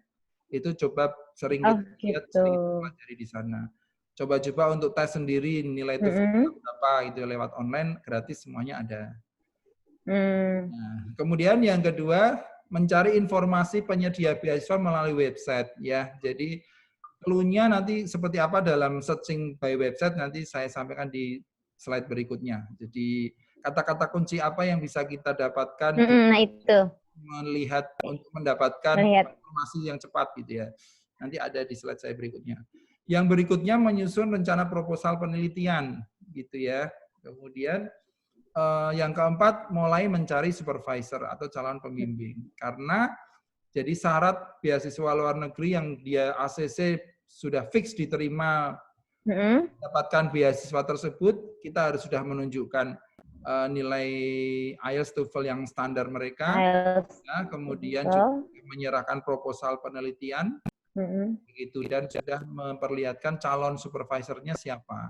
Itu coba sering kita lihat, sering kita pelajari di sana. Coba-coba untuk tes sendiri nilai TOEFL berapa itu lewat online gratis semuanya ada. Nah, kemudian yang kedua, mencari informasi penyedia beasiswa melalui website ya. Jadi clue-nya nanti seperti apa dalam searching by website nanti saya sampaikan di slide berikutnya. Jadi kata-kata kunci apa yang bisa kita dapatkan melihat untuk mendapatkan informasi yang cepat gitu ya. Nanti ada di slide saya berikutnya. Yang berikutnya menyusun rencana proposal penelitian gitu ya. Kemudian yang keempat, mulai mencari supervisor atau calon pembimbing. Karena jadi syarat beasiswa luar negeri yang dia ACC sudah fix diterima mendapatkan beasiswa tersebut, kita harus sudah menunjukkan nilai IELTS TOEFL yang standar mereka, ya, kemudian juga menyerahkan proposal penelitian, begitu, dan sudah memperlihatkan calon supervisornya siapa.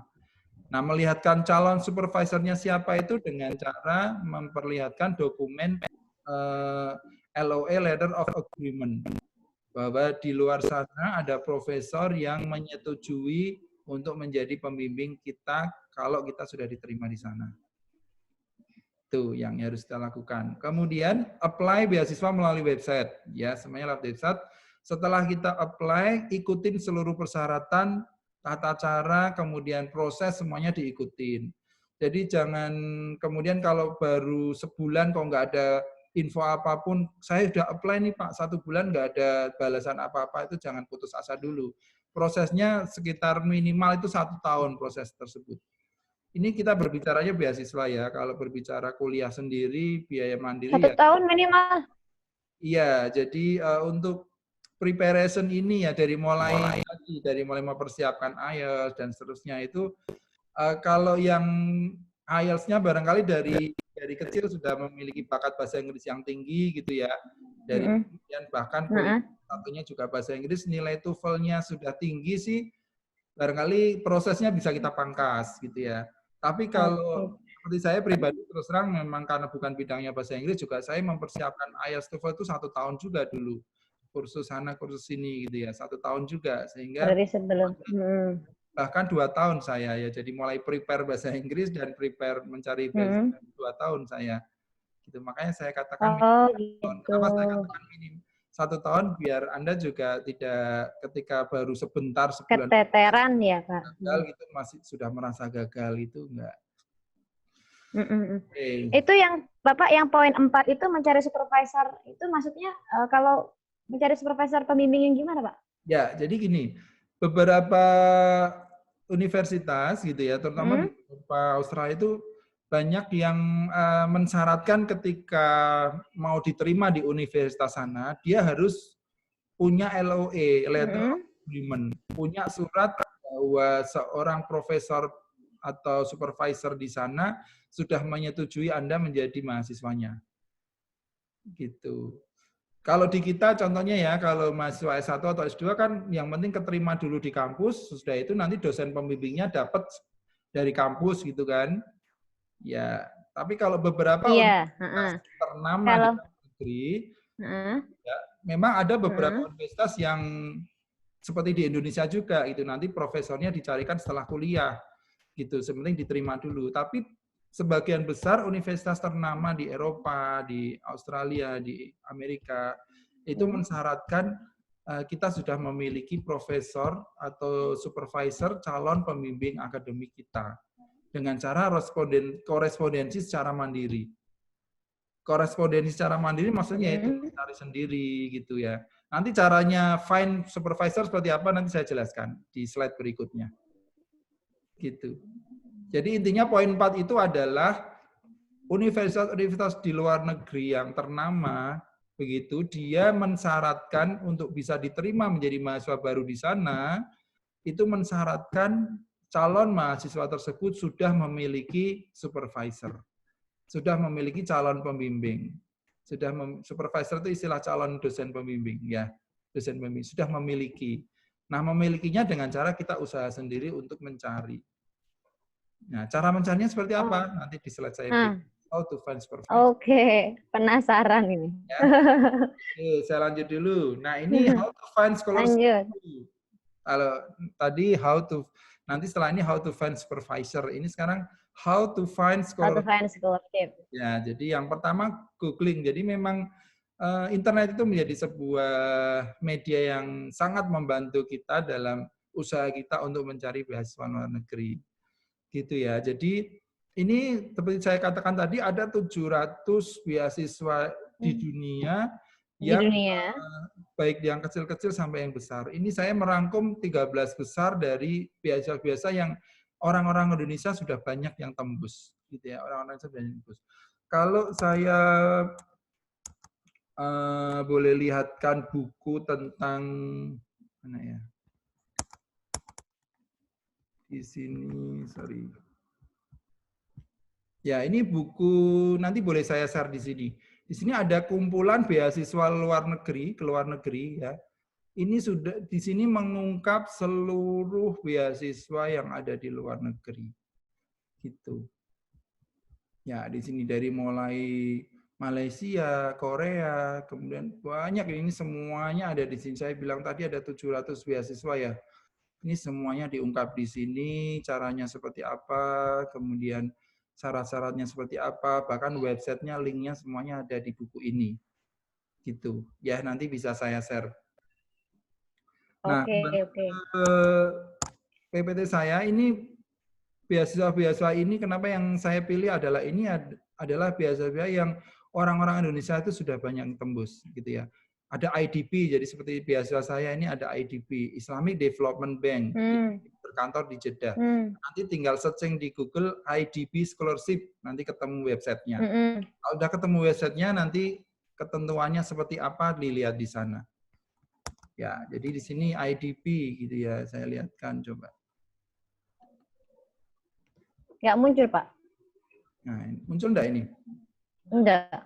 Nah, melihatkan calon supervisornya siapa itu dengan cara memperlihatkan dokumen LOA, Letter of Agreement. Bahwa di luar sana ada profesor yang menyetujui untuk menjadi pembimbing kita kalau kita sudah diterima di sana. Itu yang harus kita lakukan. Kemudian apply beasiswa melalui website, ya semuanya lewat website. Setelah kita apply, ikutin seluruh persyaratan, tata cara, kemudian proses semuanya diikutin. Jadi jangan kemudian kalau baru sebulan kok nggak ada info apapun, saya sudah apply nih Pak, 1 bulan nggak ada balasan apa-apa, itu jangan putus asa dulu. Prosesnya sekitar minimal itu 1 tahun proses tersebut. Ini kita berbicaranya beasiswa ya, kalau berbicara kuliah sendiri, biaya mandiri 1 ya. tahun minimal. Iya, jadi untuk preparation ini ya dari mulai mempersiapkan IELTS dan seterusnya itu kalau yang IELTS-nya barangkali dari kecil sudah memiliki bakat bahasa Inggris yang tinggi gitu ya. Dari kemudian bahkan kuliah satunya juga bahasa Inggris, nilai TOEFL-nya sudah tinggi sih, barangkali prosesnya bisa kita pangkas gitu ya. Tapi kalau seperti saya pribadi terus terang memang karena bukan bidangnya bahasa Inggris juga saya mempersiapkan IELTS TOEFL itu 1 tahun juga dulu. Kursus sana, kursus sini gitu ya, 1 tahun juga sehingga Dari sebelum. bahkan 2 tahun saya ya, jadi mulai prepare bahasa Inggris dan prepare mencari beasiswa 2 tahun saya. Gitu. Makanya saya katakan Gitu. kenapa saya katakan minim 1 tahun biar Anda juga tidak ketika baru sebentar sebulan keteteran ya Pak. Gagal gitu masih sudah merasa gagal itu enggak. Itu yang Bapak yang poin 4 itu mencari supervisor itu maksudnya kalau mencari supervisor pembimbing yang gimana Pak? Ya, jadi gini, beberapa universitas gitu ya, terutama di Eropa, Australia itu banyak yang mensyaratkan ketika mau diterima di universitas sana, dia harus punya LOA, Letter of Agreement, punya surat bahwa seorang profesor atau supervisor di sana sudah menyetujui Anda menjadi mahasiswanya. Gitu. Kalau di kita contohnya ya, kalau mahasiswa S1 atau S2 kan yang penting keterima dulu di kampus, sudah itu nanti dosen pembimbingnya dapat dari kampus gitu kan. Ya, tapi kalau beberapa universitas ternama di luar negeri, ya, memang ada beberapa universitas yang seperti di Indonesia juga itu nanti profesornya dicarikan setelah kuliah gitu, sebenarnya diterima dulu. Tapi sebagian besar universitas ternama di Eropa, di Australia, di Amerika itu mensyaratkan kita sudah memiliki profesor atau supervisor calon pembimbing akademik kita dengan cara korespondensi secara mandiri. Korespondensi secara mandiri maksudnya itu cari sendiri gitu ya. Nanti caranya find supervisor seperti apa nanti saya jelaskan di slide berikutnya. Gitu. Jadi intinya poin 4 itu adalah universitas-universitas di luar negeri yang ternama, begitu dia mensyaratkan untuk bisa diterima menjadi mahasiswa baru di sana, itu mensyaratkan calon mahasiswa tersebut sudah memiliki supervisor, sudah memiliki calon pembimbing. Supervisor itu istilah calon dosen pembimbing, ya, dosen pembimbing sudah memiliki. Nah, memilikinya dengan cara kita usaha sendiri untuk mencari. Nah, cara mencarinya seperti apa? Nanti di slide saya beri. How to find supervisor. Oke, penasaran ini. Ya. Oke, saya lanjut dulu. Nah, ini how to find scholarship. Kalau tadi nanti setelah ini how to find supervisor. Ini sekarang how to find scholarship. Ya, jadi yang pertama googling. Jadi memang internet itu menjadi sebuah media yang sangat membantu kita dalam usaha kita untuk mencari beasiswa luar negeri. Gitu ya. Jadi ini seperti saya katakan tadi ada 700 beasiswa di dunia yang baik yang kecil-kecil sampai yang besar. Ini saya merangkum 13 besar dari beasiswa-beasiswa yang orang-orang Indonesia sudah banyak yang tembus gitu ya. Orang-orang Indonesia sudah tembus. Kalau saya boleh lihatkan buku tentang mana ya? Di sini, sorry. Ya, ini buku nanti boleh saya share di sini. Di sini ada kumpulan beasiswa luar negeri, ke luar negeri ya. Ini sudah di sini mengungkap seluruh beasiswa yang ada di luar negeri. Gitu. Ya, di sini dari mulai Malaysia, Korea, kemudian banyak ini semuanya ada di sini. Saya bilang tadi ada 700 beasiswa ya. Ini semuanya diungkap di sini, caranya seperti apa, kemudian syarat-syaratnya seperti apa, bahkan websitenya, linknya semuanya ada di buku ini. Gitu. Ya, nanti bisa saya share. Nah, Oke, oke. PPT saya ini beasiswa-beasiswa ini kenapa yang saya pilih adalah ini adalah beasiswa yang orang-orang Indonesia itu sudah banyak tembus gitu ya. Ada IDB, jadi seperti beasiswa saya ini ada IDB, Islamic Development Bank, berkantor di Jeddah. Nanti tinggal searching di Google IDB Scholarship, nanti ketemu websitenya. Kalau udah ketemu websitenya, nanti ketentuannya seperti apa dilihat di sana. Ya, jadi di sini IDB gitu ya, saya lihatkan coba. Nggak muncul, Pak. Nah, muncul enggak ini? Enggak.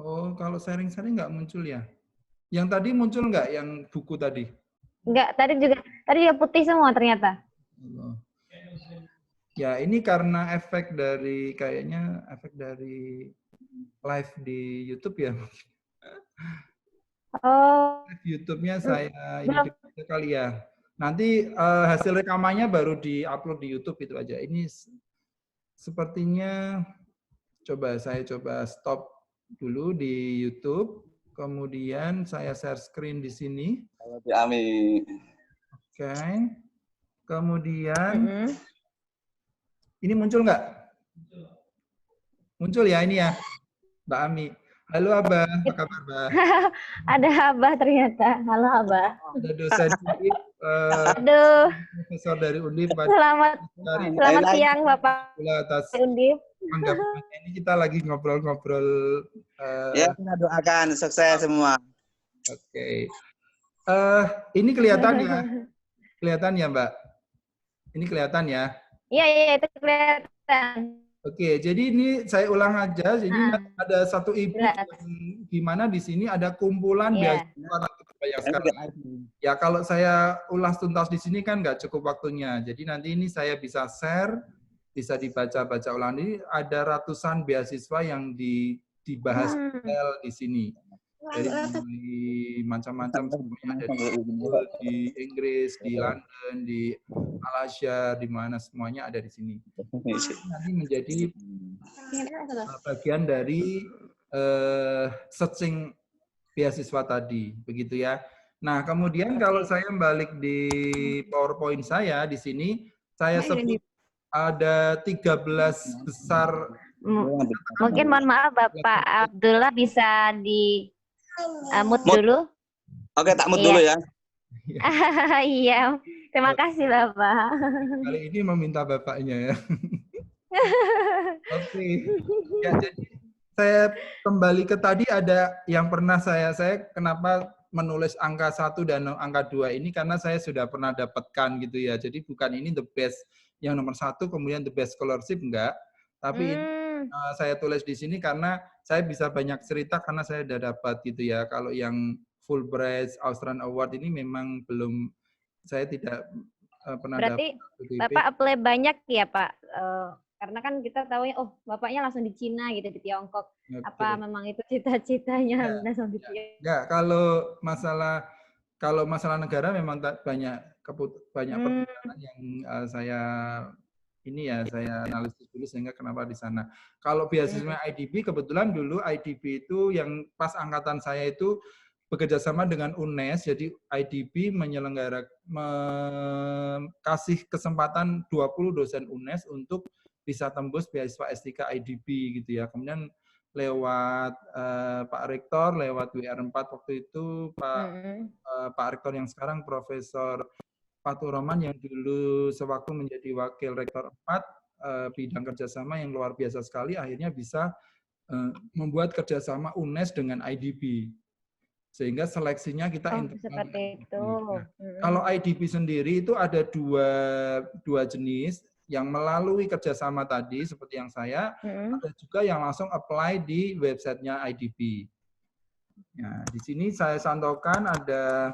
Oh, kalau sharing-sharing nggak muncul ya? Yang tadi muncul nggak yang buku tadi? Enggak, tadi juga putih semua ternyata. Oh. Ya, ini karena efek dari live di YouTube ya. Oh. YouTube-nya saya ini kali ya. Nanti hasil rekamannya baru di-upload di YouTube itu aja. Ini sepertinya saya coba stop dulu di YouTube. Kemudian saya share screen di sini. Oke. Kemudian ini muncul nggak? Muncul ya ini ya, Mbak Ami. Halo Abah, apa kabar Abah? Ada Abah ternyata. Halo Abah. Ada dosen Undip, Aduh. profesor dari Undip. Selamat siang Bapak atas Undip. anggapannya ini kita lagi ngobrol-ngobrol. Ya, kita doakan sukses semua. Oke. Ini kelihatan ya? Kelihatan ya Mbak? Ini kelihatan ya? Iya, itu kelihatan. Oke, jadi ini saya ulang aja. Jadi ada satu ibu di mana di sini ada kumpulan beasiswa banyak sekali. Ya kalau saya ulas tuntas di sini kan nggak cukup waktunya. Jadi nanti ini saya bisa share, bisa dibaca-baca ulang. Ini ada ratusan beasiswa yang dibahas di sini. Dari macam-macam semuanya ada di Inggris, di London, di Malaysia, di mana semuanya ada di sini. Nanti menjadi bagian dari searching beasiswa tadi, begitu ya. Nah, kemudian kalau saya balik di PowerPoint saya di sini, saya sebut ada 13 besar. Mungkin mohon maaf Bapak Abdullah bisa di mute dulu. Oke, tak mute dulu ya. Iya, terima kasih Bapak. Kali ini meminta bapaknya ya. Oke. Ya, jadi saya kembali ke tadi ada yang pernah saya kenapa menulis angka 1 dan angka 2 ini karena saya sudah pernah dapatkan gitu ya. Jadi bukan ini the best yang nomor 1 kemudian the best scholarship enggak, tapi saya tulis di sini karena saya bisa banyak cerita karena saya sudah dapat gitu ya. Kalau yang Fulbright Australian Award ini memang belum, saya tidak pernah dapat. Berarti Bapak apply banyak ya Pak? Karena kan kita tahu oh bapaknya langsung di Cina gitu, di Tiongkok. Okay. Apa memang itu cita-citanya langsung di Tiongkok? Ya, kalau masalah negara memang banyak pertimbangan yang saya analisis dulu sehingga kenapa di sana. Kalau beasiswa IDB, kebetulan dulu IDB itu yang pas angkatan saya itu bekerja sama dengan UNES, jadi IDB kasih kesempatan 20 dosen UNES untuk bisa tembus beasiswa S3 IDB gitu ya. Kemudian lewat Pak Rektor, lewat WR4 waktu itu Pak Rektor yang sekarang Profesor Fatur Rahman yang dulu sewaktu menjadi Wakil Rektor 4, bidang kerjasama yang luar biasa sekali, akhirnya bisa membuat kerjasama UNES dengan IDB. Sehingga seleksinya kita seperti itu. Nah, kalau IDB sendiri itu ada dua jenis, yang melalui kerjasama tadi seperti yang saya, ada juga yang langsung apply di websitenya IDB. Nah, di sini saya santaukan ada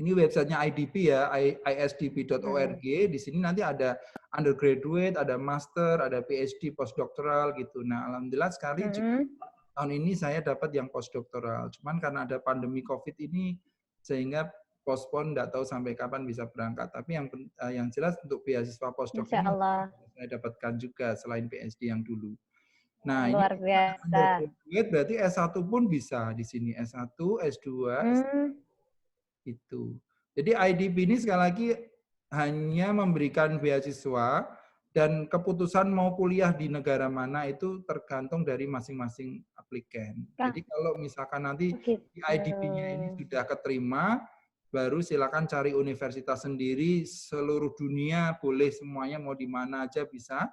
ini websitenya IDB ya, isdb.org. Di sini nanti ada undergraduate, ada master, ada PhD, postdoctoral gitu. Nah, alhamdulillah sekali juga tahun ini saya dapat yang postdoctoral. Cuman karena ada pandemi COVID ini, sehingga postpone, nggak tahu sampai kapan bisa berangkat. Tapi yang jelas untuk beasiswa postdoc Insya ini Allah. saya dapatkan juga selain PhD yang dulu. Nah, ini Luar biasa. berarti S1 pun bisa di sini, S1, S2, itu. Jadi IDP ini sekali lagi hanya memberikan beasiswa dan keputusan mau kuliah di negara mana itu tergantung dari masing-masing aplikan. Jadi kalau misalkan nanti di IDP-nya ini sudah keterima, baru silakan cari universitas sendiri, seluruh dunia boleh semuanya, mau di mana aja bisa.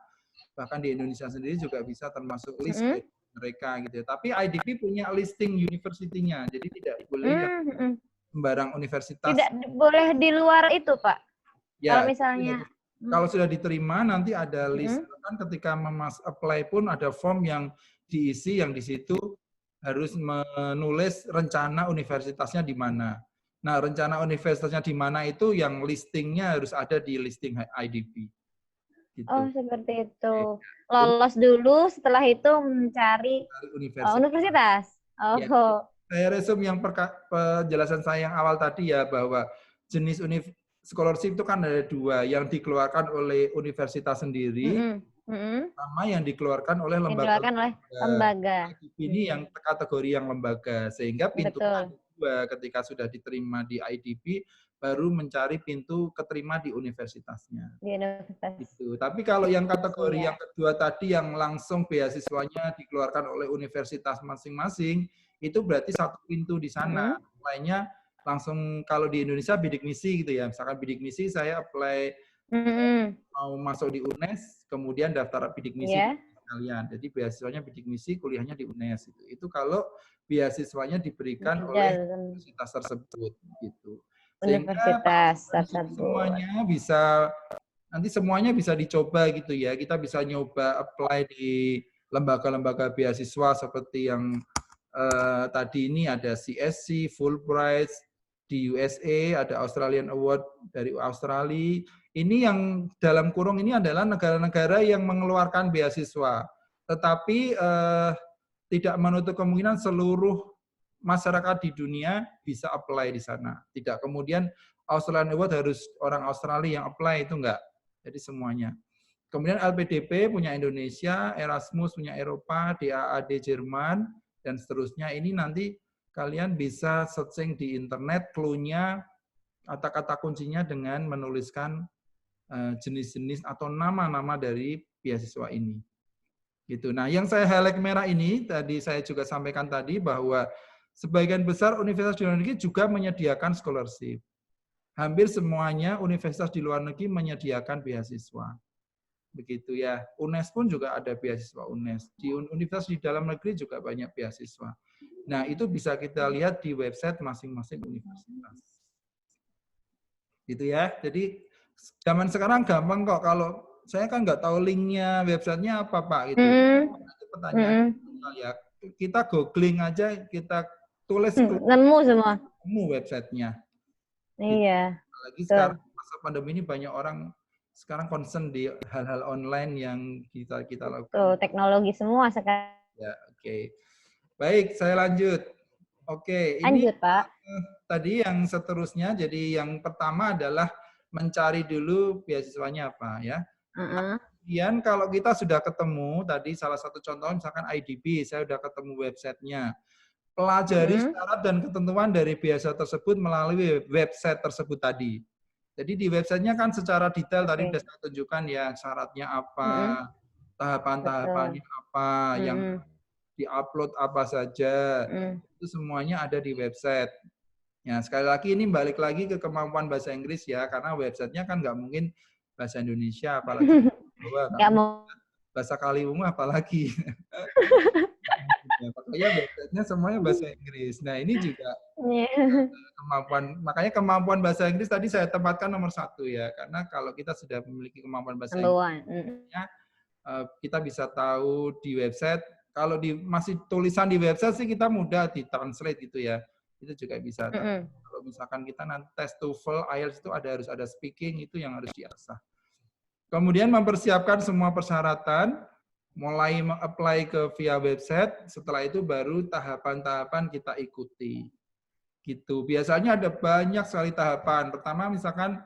Bahkan di Indonesia sendiri juga bisa termasuk list mereka gitu ya. Tapi IDP punya listing universitinya, jadi tidak boleh sembarang universitas. Tidak boleh di luar itu, Pak. Ya, kalau misalnya kalau sudah diterima nanti ada list kan, ketika apply pun ada form yang diisi yang di situ harus menulis rencana universitasnya di mana. Nah, rencana universitasnya di mana itu yang listingnya harus ada di listing IDP. Gitu. Oh, seperti itu. Lolos dulu, setelah itu mencari universitas. Oh. Ya, saya resume yang penjelasan saya yang awal tadi ya, bahwa jenis scholarship itu kan ada dua, yang dikeluarkan oleh universitas sendiri, sama yang dikeluarkan oleh lembaga. Ini yang kategori yang lembaga, sehingga pintu kedua ketika sudah diterima di IDP baru mencari pintu keterima di universitasnya. Di universitas. Gitu. Tapi kalau yang kategori yang kedua tadi yang langsung beasiswanya dikeluarkan oleh universitas masing-masing, itu berarti satu pintu di sana. Lainnya langsung kalau di Indonesia bidik misi gitu ya. Misalkan bidik misi saya apply mau masuk di UNES, kemudian daftar bidik misi kalian. Jadi beasiswanya bidik misi, kuliahnya di UNES. Itu kalau beasiswanya diberikan oleh universitas tersebut gitu. Universitas tersebut. Semuanya bisa dicoba gitu ya. Kita bisa nyoba apply di lembaga-lembaga beasiswa seperti yang tadi ini ada CSC, Fulbright di USA, ada Australian Award dari Australia. Ini yang dalam kurung ini adalah negara-negara yang mengeluarkan beasiswa. Tetapi tidak menutup kemungkinan seluruh masyarakat di dunia bisa apply di sana. Tidak kemudian Australian Award harus orang Australia yang apply, itu enggak. Jadi semuanya. Kemudian LPDP punya Indonesia, Erasmus punya Eropa, DAAD Jerman, dan seterusnya. Ini nanti kalian bisa searching di internet, clue-nya, kata-kata kuncinya dengan menuliskan jenis-jenis atau nama-nama dari beasiswa ini. Gitu. Nah, yang saya highlight merah ini, tadi saya juga sampaikan tadi bahwa sebagian besar universitas di luar negeri juga menyediakan scholarship. Hampir semuanya universitas di luar negeri menyediakan beasiswa. Begitu ya. UNES pun juga ada beasiswa UNES. Di universitas di dalam negeri juga banyak beasiswa. Nah, itu bisa kita lihat di website masing-masing universitas. Gitu ya. Jadi zaman sekarang gampang kok. Kalau saya kan nggak tahu linknya, websitenya apa Pak gitu. Itu pertanyaan ya. Kita googling aja, kita tulis nemu semua. Nemu websitenya. Iya. Apalagi sekarang masa pandemi ini banyak orang sekarang concern di hal-hal online yang kita lakukan. Teknologi semua sekarang. Ya, oke. Baik, saya lanjut. Oke, lanjut, ini Pak. Tadi yang seterusnya, jadi yang pertama adalah mencari dulu beasiswanya apa ya. Kemudian kalau kita sudah ketemu, tadi salah satu contoh misalkan IDP, saya sudah ketemu websitenya. Pelajari syarat dan ketentuan dari beasiswa tersebut melalui website tersebut tadi. Jadi di websitenya kan secara detail tadi sudah saya tunjukkan ya, syaratnya apa, tahapan-tahapannya apa, yang di-upload apa saja, itu semuanya ada di website. Ya, sekali lagi ini balik lagi ke kemampuan bahasa Inggris ya, karena websitenya kan nggak mungkin bahasa Indonesia, apalagi bahasa Kaliwungu apalagi. Ya, makanya websitenya semuanya bahasa Inggris. Nah, ini juga kemampuan, makanya kemampuan bahasa Inggris tadi saya tempatkan nomor 1 ya, karena kalau kita sudah memiliki kemampuan bahasa Inggrisnya, kita bisa tahu di website. Kalau masih tulisan di website sih kita mudah ditranslate gitu ya, itu juga bisa. Kalau misalkan kita nanti tes TOEFL, IELTS itu harus ada speaking, itu yang harus diasah. Kemudian mempersiapkan semua persyaratan, mulai apply ke via website, setelah itu baru tahapan-tahapan kita ikuti. Gitu. Biasanya ada banyak sekali tahapan. Pertama misalkan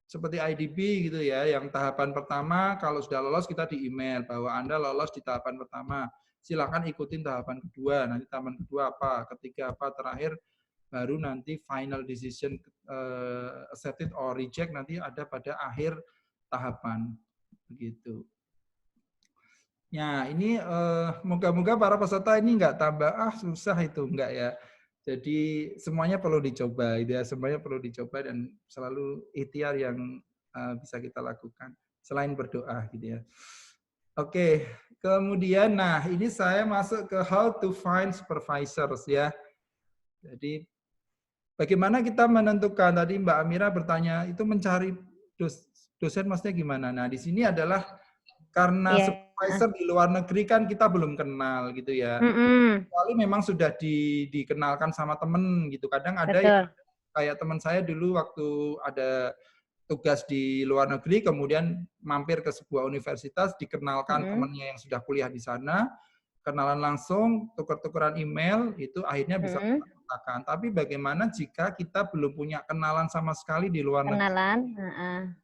seperti IDB gitu ya, yang tahapan pertama kalau sudah lolos kita di email bahwa Anda lolos di tahapan pertama. Silakan ikutin tahapan kedua. Nanti tahapan kedua apa, ketiga apa, terakhir baru nanti final decision accepted or reject nanti ada pada akhir tahapan. Begitu. Ya, ini moga-moga para peserta ini nggak tambah susah itu enggak ya. Jadi semuanya perlu dicoba, ya semuanya perlu dicoba dan selalu ikhtiar yang bisa kita lakukan selain berdoa gitu ya. Oke, kemudian nah ini saya masuk ke how to find supervisors ya. Jadi bagaimana kita menentukan, tadi Mbak Amira bertanya itu mencari dosen maksudnya gimana? Nah, di sini adalah karena supervisor di luar negeri kan kita belum kenal gitu ya. Kecuali memang sudah dikenalkan sama temen gitu. Kadang ada yang kayak teman saya dulu waktu ada tugas di luar negeri, kemudian mampir ke sebuah universitas, dikenalkan temennya yang sudah kuliah di sana, kenalan langsung, tuker-tukeran email, itu akhirnya bisa kontak-kontakan. Tapi bagaimana jika kita belum punya kenalan sama sekali di luar negeri?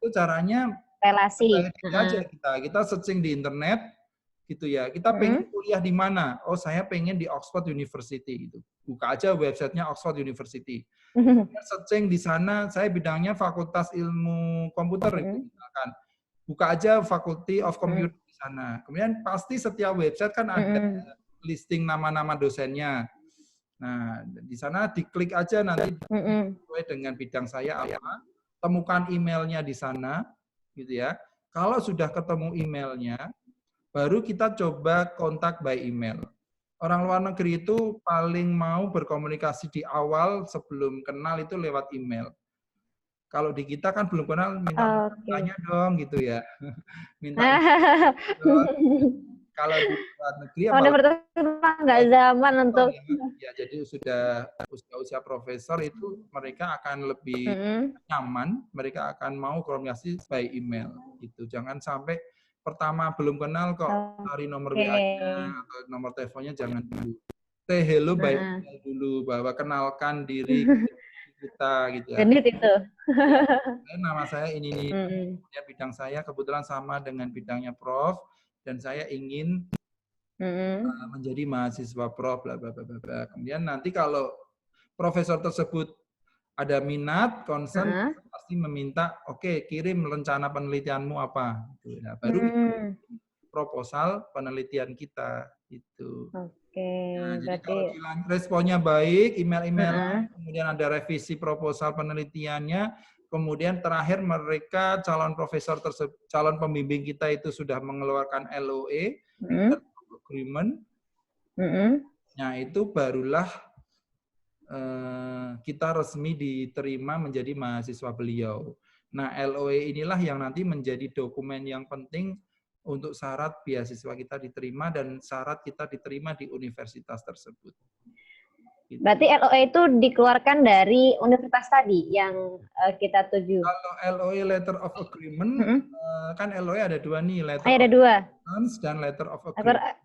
Itu caranya relasi. Aja kita searching di internet gitu ya. Kita pengen kuliah di mana? Oh, saya pengen di Oxford University gitu. Buka aja websitenya Oxford University. Searching di sana, saya bidangnya Fakultas Ilmu Komputer itu misalkan. Buka aja Faculty of Computer di sana. Kemudian pasti setiap website kan ada listing nama-nama dosennya. Nah, di sana diklik aja nanti sesuai dengan bidang saya apa. Temukan emailnya di sana. Gitu ya. Kalau sudah ketemu emailnya, baru kita coba kontak by email. Orang luar negeri itu paling mau berkomunikasi di awal sebelum kenal itu lewat email. Kalau di kita kan belum kenal, minta tanya dong gitu ya. Minta kalau di luar negeri nggak zaman untuk ya jadi sudah usia profesor itu mereka akan lebih nyaman, mereka akan mau komunikasi by email gitu. Jangan sampai pertama belum kenal kok cari nomor WA-nya atau nomor teleponnya, jangan dulu. Say hello by email dulu, bahwa kenalkan diri kita gitu ya. Genit itu. Nama saya ini ya, bidang saya kebetulan sama dengan bidangnya Prof, dan saya ingin menjadi mahasiswa Prof, bla bla bla bla. Kemudian nanti kalau profesor tersebut ada minat, concern, pasti meminta, oke, kirim rencana penelitianmu apa. Nah, baru proposal penelitian kita itu. Nah, jadi kalau responnya baik, email-email, kemudian ada revisi proposal penelitiannya, kemudian terakhir mereka calon profesor tersebut, calon pembimbing kita itu sudah mengeluarkan LOA, agreement. Nah, itu barulah kita resmi diterima menjadi mahasiswa beliau. Nah, LOA inilah yang nanti menjadi dokumen yang penting untuk syarat beasiswa kita diterima dan syarat kita diterima di universitas tersebut. Gitu. Berarti LOA itu dikeluarkan dari universitas tadi yang kita tuju. Kalau LOA letter of agreement, kan LOA ada dua nih, letter ada of dua dan letter of agreement.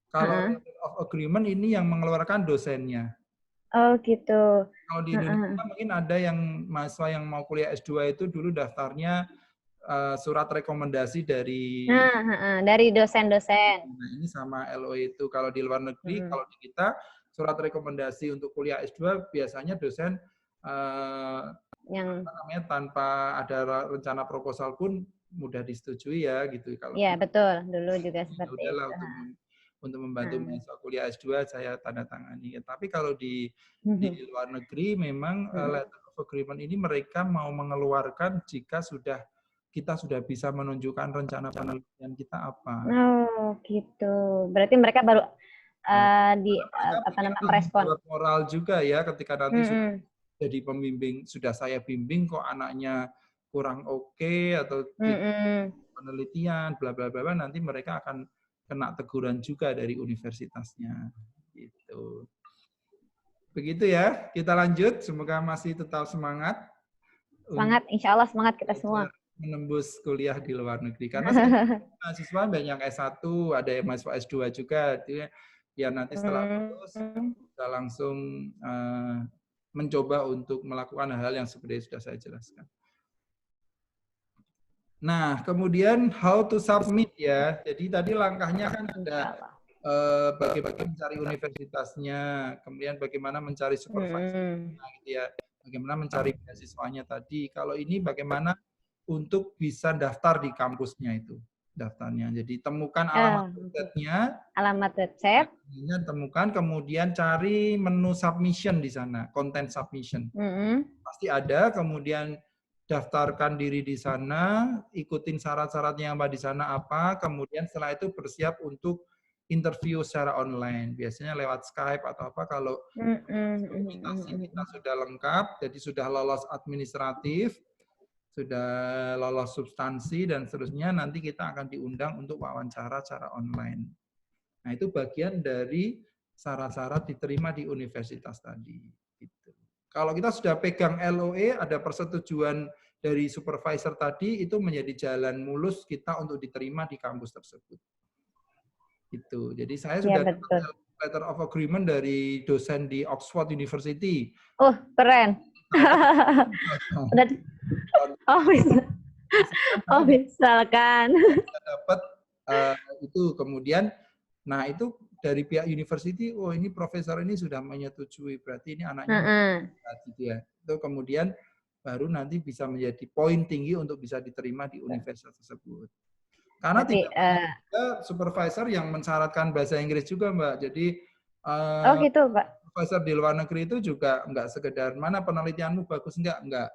Kalau letter of agreement ini yang mengeluarkan dosennya. Oh gitu. Kalau di Indonesia mungkin ada yang mahasiswa yang mau kuliah S2 itu dulu daftarnya surat rekomendasi dari dari dosen-dosen. Nah, ini sama LOA itu. Kalau di luar negeri, kalau di kita surat rekomendasi untuk kuliah S2 biasanya dosen yang tanpa ada rencana proposal pun mudah disetujui ya gitu. Kalau iya betul, dulu juga seperti itu. Untuk membantu mahasiswa kuliah S2 saya tanda tangani. Tapi kalau di luar negeri memang letter of agreement ini mereka mau mengeluarkan jika kita sudah bisa menunjukkan rencana penelitian kita apa. Oh gitu. Berarti mereka baru merespon. Moral juga ya ketika nanti sudah jadi pembimbing, sudah saya bimbing kok anaknya kurang oke atau penelitian bla bla bla, nanti mereka akan kena teguran juga dari universitasnya. Gitu. Begitu ya, kita lanjut. Semoga masih tetap semangat. Semangat, insya Allah semangat kita semua. Menembus kuliah di luar negeri. Karena mahasiswa banyak S1, ada yang mahasiswa S2 juga. biar nanti setelah lulus bisa langsung mencoba untuk melakukan hal-hal yang seperti sudah saya jelaskan. Nah, kemudian how to submit ya. Jadi tadi langkahnya kan ada bagaimana mencari universitasnya, kemudian bagaimana mencari supervisornya, gitu ya. Bagaimana mencari beasiswanya tadi. Kalau ini bagaimana untuk bisa daftar di kampusnya itu daftarnya. Jadi temukan alamat websitenya, temukan, kemudian cari menu submission di sana, content submission. Pasti ada, kemudian daftarkan diri di sana, ikutin syarat-syaratnya yang ada di sana apa, kemudian setelah itu bersiap untuk interview secara online. Biasanya lewat Skype atau apa kalau dokumentasi kita sudah lengkap, jadi sudah lolos administratif, sudah lolos substansi dan seterusnya, nanti kita akan diundang untuk wawancara secara online. Nah, itu bagian dari syarat-syarat diterima di universitas tadi. Gitu. Kalau kita sudah pegang LOE, ada persetujuan dari supervisor tadi, itu menjadi jalan mulus kita untuk diterima di kampus tersebut. Gitu. Jadi saya sudah dapat letter of agreement dari dosen di Oxford University. Oh, keren. Misalkan. Kita dapat itu, kemudian, nah itu dari pihak university, oh ini profesor ini sudah menyetujui, berarti ini anaknya gitu ya. Itu kemudian baru nanti bisa menjadi poin tinggi untuk bisa diterima di universitas tersebut. Karena tidak ada supervisor yang mensyaratkan bahasa Inggris juga, Mbak. Jadi gitu, Pak. Supervisor di luar negeri itu juga enggak sekedar mana penelitianmu bagus enggak.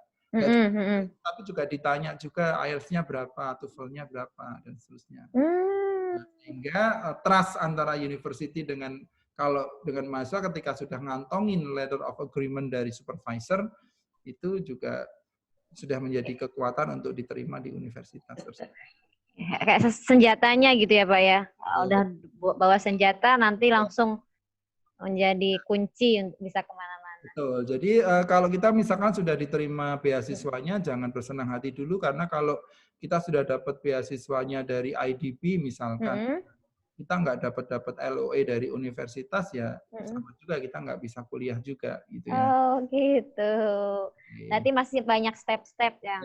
Tapi juga ditanya juga IELTS-nya berapa, TOEFL-nya berapa dan seterusnya. Sehingga trust antara university dengan mahasiswa ketika sudah ngantongin letter of agreement dari supervisor itu juga sudah menjadi kekuatan untuk diterima di universitas tersebut. Kayak senjatanya gitu ya Pak ya. Udah bawa senjata nanti langsung menjadi kunci untuk bisa kemana-mana. Betul. Jadi kalau kita misalkan sudah diterima beasiswanya, jangan bersenang hati dulu karena kalau kita sudah dapat beasiswanya dari IDB misalkan, kita nggak dapat LOE dari universitas ya, sama juga kita nggak bisa kuliah juga gitu ya. Oh gitu. Nanti masih banyak step-step yang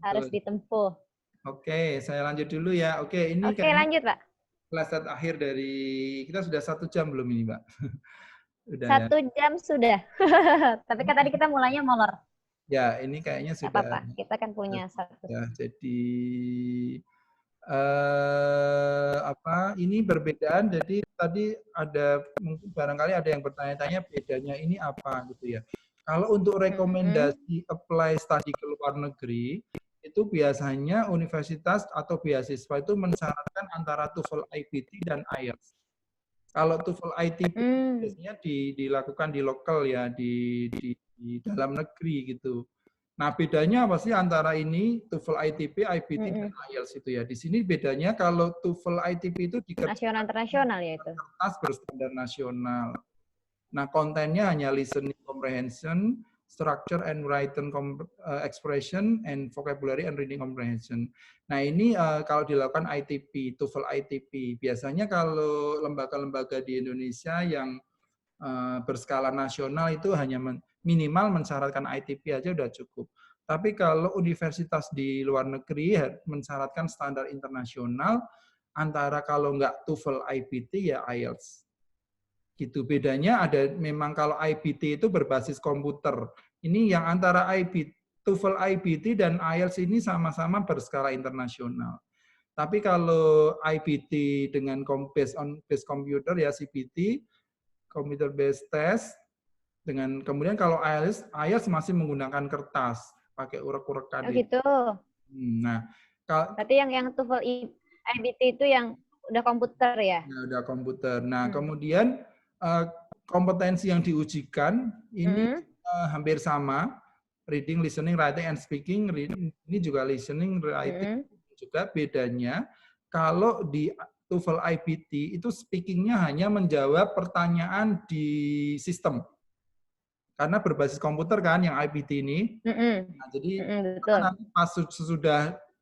harus ditempuh. Oke, saya lanjut dulu ya. Oke, ini lanjut Pak. Slide akhir dari kita sudah 1 jam belum ini Mbak? Udah 1 jam sudah. Tapi kan tadi kita mulainya molor. Ya, ini kayaknya sudah. Apa-apa, kita kan punya satu. Ya, jadi ini berbedaan. Jadi tadi ada mungkin barangkali ada yang bertanya-tanya bedanya ini apa gitu ya. Kalau untuk rekomendasi apply study ke luar negeri itu biasanya universitas atau beasiswa itu mensyaratkan antara TOEFL IBT dan IELTS. Kalau TOEFL ITP biasanya dilakukan di lokal ya, di dalam negeri gitu. Nah, bedanya apa sih antara ini TOEFL ITP, IBT dan IELTS itu ya. Di sini bedanya kalau TOEFL ITP itu nasional internasional ya itu. Kertas berstandar nasional. Nah, kontennya hanya listening comprehension, structure and written expression, and vocabulary and reading comprehension. Nah, ini kalau dilakukan ITP, TOEFL ITP. Biasanya kalau lembaga-lembaga di Indonesia yang berskala nasional itu hanya minimal mensyaratkan ITP aja udah cukup. Tapi kalau universitas di luar negeri mensyaratkan standar internasional, antara kalau nggak TOEFL IBT ya IELTS. Gitu. Bedanya ada memang kalau IBT itu berbasis komputer. Ini yang antara TOEFL IBT dan IELTS ini sama-sama berskala internasional. Tapi kalau IBT dengan based computer ya CBT, computer based test, dengan kemudian kalau IELTS masih menggunakan kertas, pakai urek-urekan. Oh gitu. Nah, berarti yang TOEFL IBT itu yang udah komputer ya? Ya, udah komputer. Nah, kemudian kompetensi yang diujikan ini hampir sama, reading, listening, writing, and speaking. Ini juga listening, writing. Juga bedanya kalau di TOEFL IBT itu speakingnya hanya menjawab pertanyaan di sistem. Karena berbasis komputer kan yang IBT ini. Nah, jadi nanti pas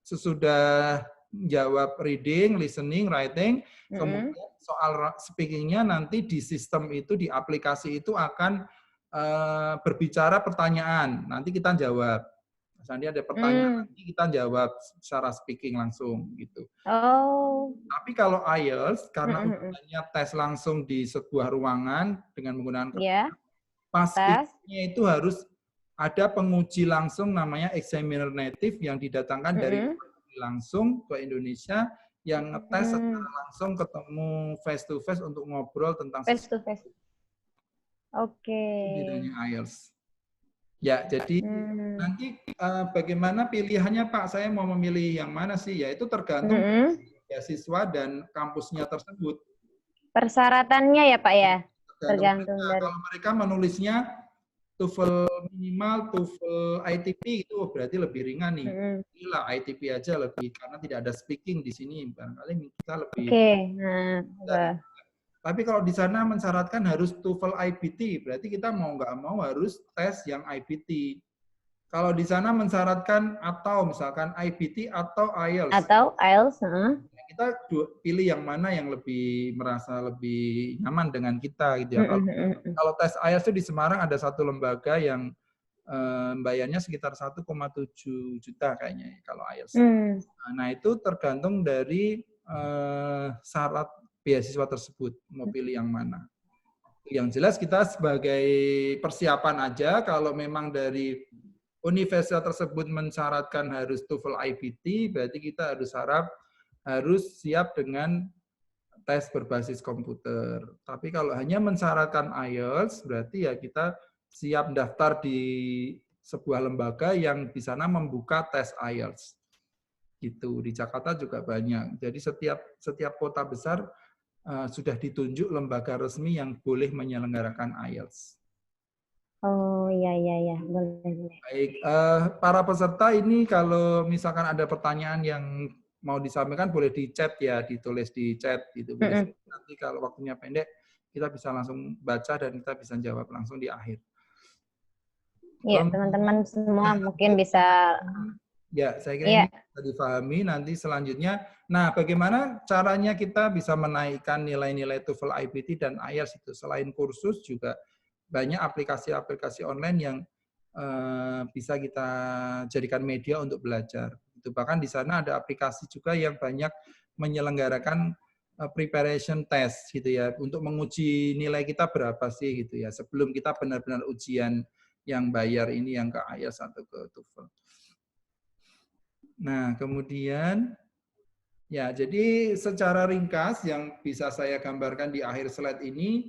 sesudah jawab reading, listening, writing, kemudian soal speakingnya nanti di sistem itu, di aplikasi itu akan berbicara pertanyaan, nanti kita jawab. Misalnya ada pertanyaan, nanti kita jawab secara speaking langsung gitu. Oh. Tapi kalau IELTS, karena hanya tes langsung di sebuah ruangan dengan menggunakan kertas, pas speakingnya itu harus ada penguji langsung namanya examiner native yang didatangkan dari langsung ke Indonesia yang ngetes secara langsung ketemu face to face untuk ngobrol tentang face to face. Oke. Bedanya IELTS. Ya, jadi nanti bagaimana pilihannya Pak? Saya mau memilih yang mana sih? Ya itu tergantung beasiswa dan kampusnya tersebut. Persyaratannya ya Pak ya? Tergantung dari. Kalau mereka menulisnya TOEFL minimal, TOEFL ITP itu berarti lebih ringan nih. Inilah ITP aja lebih karena tidak ada speaking di sini. Barangkali kita lebih. Tapi kalau di sana mensyaratkan harus TOEFL IBT, berarti kita mau nggak mau harus tes yang IBT. Kalau di sana mensyaratkan atau misalkan IBT atau IELTS. Atau IELTS. Kita pilih yang mana yang lebih merasa lebih nyaman dengan kita gitu ya. Kalau tes IELTS itu di Semarang ada satu lembaga yang bayarnya sekitar 1,7 juta kayaknya kalau IELTS. Nah itu tergantung dari syarat beasiswa tersebut mau pilih yang mana. Yang jelas kita sebagai persiapan aja kalau memang dari universitas tersebut mensyaratkan harus TOEFL IBT, berarti kita harus siap dengan tes berbasis komputer. Tapi kalau hanya mensyaratkan IELTS, berarti ya kita siap daftar di sebuah lembaga yang di sana membuka tes IELTS. Gitu. Di Jakarta juga banyak. Jadi setiap kota besar sudah ditunjuk lembaga resmi yang boleh menyelenggarakan IELTS. Oh iya, boleh. Baik, para peserta ini kalau misalkan ada pertanyaan yang mau disampaikan boleh di chat ya, ditulis di chat gitu. Nanti kalau waktunya pendek kita bisa langsung baca dan kita bisa jawab langsung di akhir. Iya, teman-teman semua mungkin bisa. Ya, saya kira ini bisa dipahami. Nanti selanjutnya, nah bagaimana caranya kita bisa menaikkan nilai-nilai TOEFL IBT dan IELTS itu? Selain kursus juga banyak aplikasi-aplikasi online yang bisa kita jadikan media untuk belajar. Itu bahkan di sana ada aplikasi juga yang banyak menyelenggarakan preparation test gitu ya, untuk menguji nilai kita berapa sih gitu ya, sebelum kita benar-benar ujian yang bayar ini yang ke IELTS atau ke TOEFL. Nah, kemudian ya, jadi secara ringkas yang bisa saya gambarkan di akhir slide ini,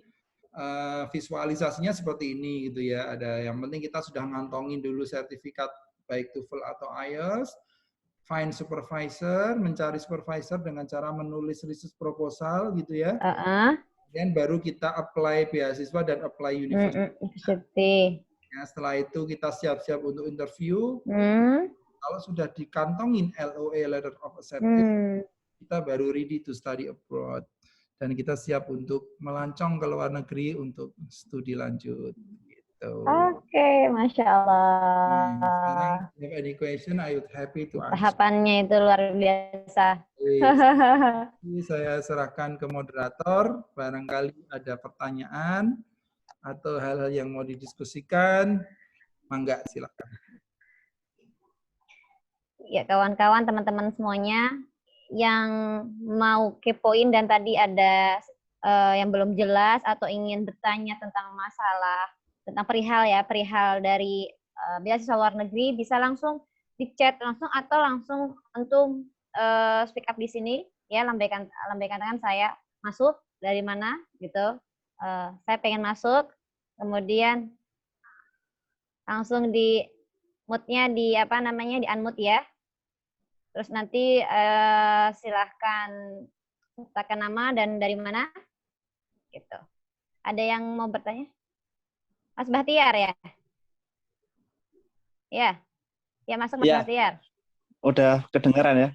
visualisasinya seperti ini gitu ya. Ada yang penting kita sudah ngantongin dulu sertifikat baik TOEFL atau IELTS, find supervisor, mencari supervisor dengan cara menulis research proposal gitu ya. Dan baru kita apply beasiswa dan apply university. Ya, setelah itu kita siap-siap untuk interview. Kalau sudah dikantongin LOA, Letter of Acceptance, kita baru ready to study abroad. Dan kita siap untuk melancong ke luar negeri untuk studi lanjut. Gitu. Oke, Masya Allah. Sekarang, if you have any question, I would happy to answer. Tahapannya itu luar biasa. Jadi saya serahkan ke moderator, barangkali ada pertanyaan atau hal-hal yang mau didiskusikan, mangga silakan. Ya, kawan-kawan, teman-teman semuanya yang mau kepoin dan tadi ada yang belum jelas atau ingin bertanya tentang masalah, tentang perihal dari beasiswa luar negeri, bisa langsung di chat langsung atau langsung untuk speak up di sini, ya, lambaikan tangan saya, masuk dari mana, gitu. Saya pengen masuk, kemudian langsung di mute-nya di unmute ya. Terus nanti silahkan katakan nama dan dari mana, gitu. Ada yang mau bertanya? Mas Bahtiar ya? Ya masuk Mas Bahtiar. Udah kedengaran ya?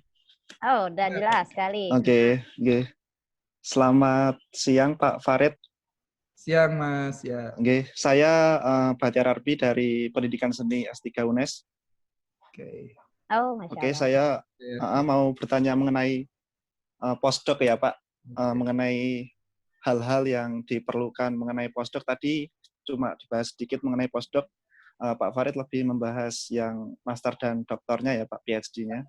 Oh, udah jelas sekali. Oke. Selamat siang Pak Farid. Siang Mas, ya. Oke, saya Bahtiar Arbi dari Pendidikan Seni S3 UNES. Oke. Oh, Masya Oke, Allah. saya Ya. mau bertanya mengenai postdoc ya, Pak. Mengenai hal-hal yang diperlukan mengenai postdoc tadi cuma dibahas sedikit mengenai postdoc. Pak Farid lebih membahas yang master dan doktornya ya, Pak, PhD-nya.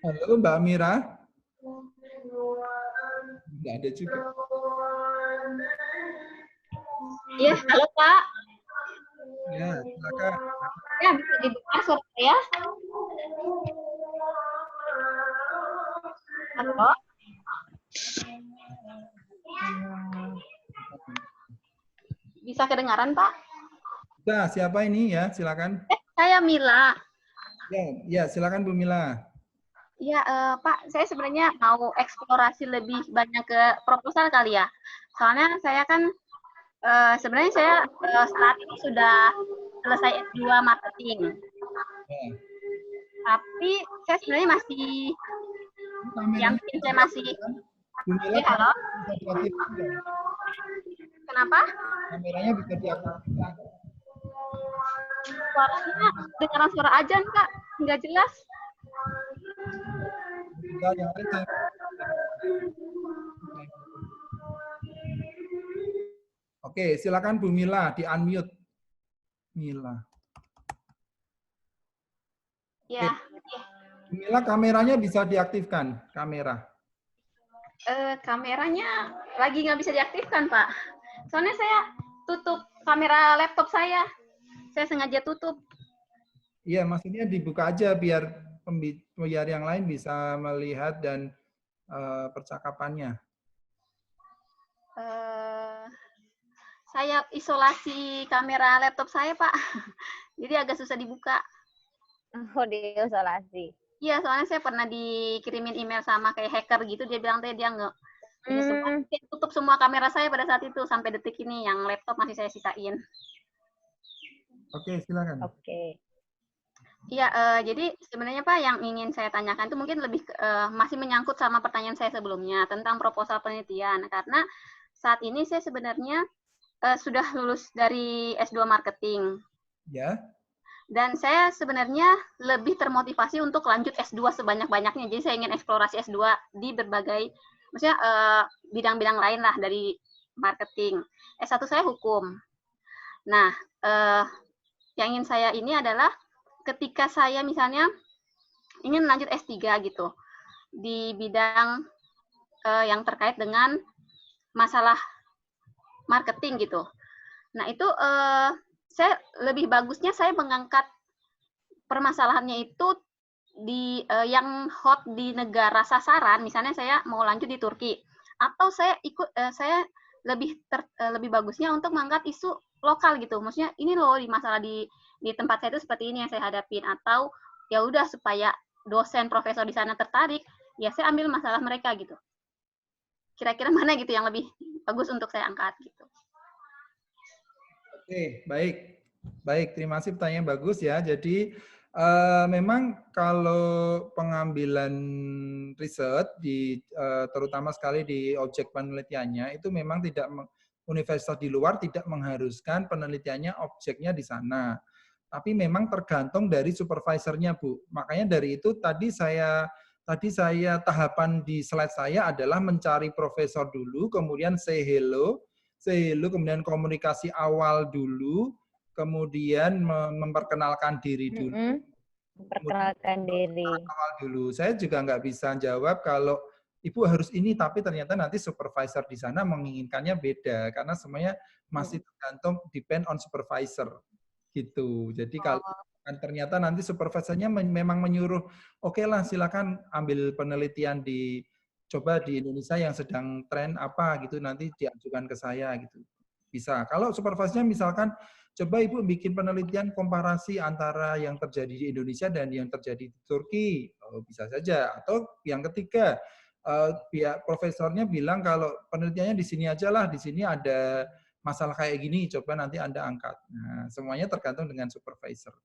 Halo Mbak Mira. Nggak ada juga. Iya, halo Pak. Ya, silakan. Ya, bisa dibuka suara saya? Halo? Bisa kedengaran, Pak? Nah, siapa ini ya? Silakan. Saya Mila. Ya, silakan Bu Mila. Iya, Pak, saya sebenarnya mau eksplorasi lebih banyak ke proposal kali ya. Soalnya saya kan sebenarnya saya saat ini sudah selesai S2 marketing. Ya. Tapi saya sebenarnya masih yakin saya masih. Bu Mila, Ya, halo? bisa diaktifkan nggak? Kenapa? Kameranya bisa diaktifkan. Suaranya dengaran suara ajan, Kak. Nggak jelas. Bisa, yang lain saya. Oke, silakan Bu Mila di-unmute. Mila. Ya. Bu Mila, kameranya bisa diaktifkan, kamera. Kameranya lagi nggak bisa diaktifkan, Pak. Soalnya saya tutup kamera laptop saya. Saya sengaja tutup. Iya, maksudnya dibuka aja biar yang lain bisa melihat dan percakapannya. Saya isolasi kamera laptop saya, Pak. Jadi agak susah dibuka. Oh, diisolasi. Iya, soalnya saya pernah dikirimin email sama kayak hacker gitu. Dia bilang dia nggak dia tutup semua kamera saya pada saat itu sampai detik ini. Yang laptop masih saya sisain. Oke, silakan. Oke. Iya, jadi sebenarnya Pak yang ingin saya tanyakan itu mungkin lebih masih menyangkut sama pertanyaan saya sebelumnya tentang proposal penelitian. Karena saat ini saya sebenarnya sudah lulus dari S2 marketing. Ya. Dan saya sebenarnya lebih termotivasi untuk lanjut S2 sebanyak-banyaknya. Jadi saya ingin eksplorasi S2 di berbagai, maksudnya bidang-bidang lain lah dari marketing. S1 saya hukum. Nah, yang ingin saya ini adalah ketika saya misalnya ingin lanjut S3 gitu, di bidang yang terkait dengan masalah marketing gitu. Nah, itu saya lebih bagusnya saya mengangkat permasalahannya itu di yang hot di negara sasaran, misalnya saya mau lanjut di Turki, atau saya saya lebih bagusnya untuk mengangkat isu lokal gitu, maksudnya ini loh di masalah di tempat saya itu seperti ini yang saya hadapin, atau ya udah supaya dosen profesor di sana tertarik, ya saya ambil masalah mereka gitu. Kira-kira mana gitu yang lebih bagus untuk saya angkat gitu. Oke, baik. Baik, terima kasih pertanyaan bagus ya. Jadi memang kalau pengambilan riset terutama sekali di objek penelitiannya itu memang tidak universitas di luar tidak mengharuskan penelitiannya objeknya di sana. Tapi memang tergantung dari supervisornya, Bu. Makanya dari itu tadi saya tahapan di slide saya adalah mencari profesor dulu, kemudian say hello, kemudian komunikasi awal dulu, kemudian memperkenalkan diri dulu. Memperkenalkan diri. Awal dulu. Saya juga nggak bisa jawab kalau Ibu harus ini, tapi ternyata nanti supervisor di sana menginginkannya beda, karena semuanya masih tergantung depend on supervisor. Gitu. Jadi kalau ternyata nanti supervisornya memang menyuruh, oke lah silakan ambil penelitian coba di Indonesia yang sedang tren apa gitu, nanti diajukan ke saya gitu. Bisa. Kalau supervisornya misalkan, coba Ibu bikin penelitian komparasi antara yang terjadi di Indonesia dan yang terjadi di Turki. Oh, bisa saja. Atau yang ketiga, pihak profesornya bilang kalau penelitiannya di sini aja lah, di sini ada masalah kayak gini, coba nanti Anda angkat. Nah, semuanya tergantung dengan supervisor.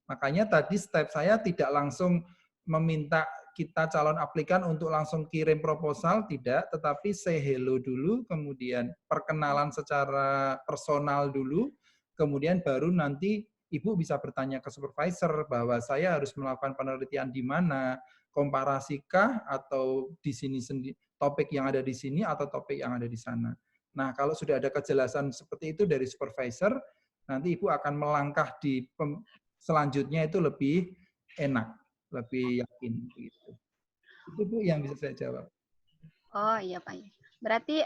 Makanya tadi step saya tidak langsung meminta kita calon aplikan untuk langsung kirim proposal, tidak, tetapi say hello dulu, kemudian perkenalan secara personal dulu, kemudian baru nanti Ibu bisa bertanya ke supervisor bahwa saya harus melakukan penelitian di mana, komparasikah atau di sini topik yang ada di sini atau topik yang ada di sana. Nah, kalau sudah ada kejelasan seperti itu dari supervisor, nanti Ibu akan melangkah di selanjutnya itu lebih enak, lebih yakin gitu. Itu Bu yang bisa saya jawab. Oh iya Pak. Berarti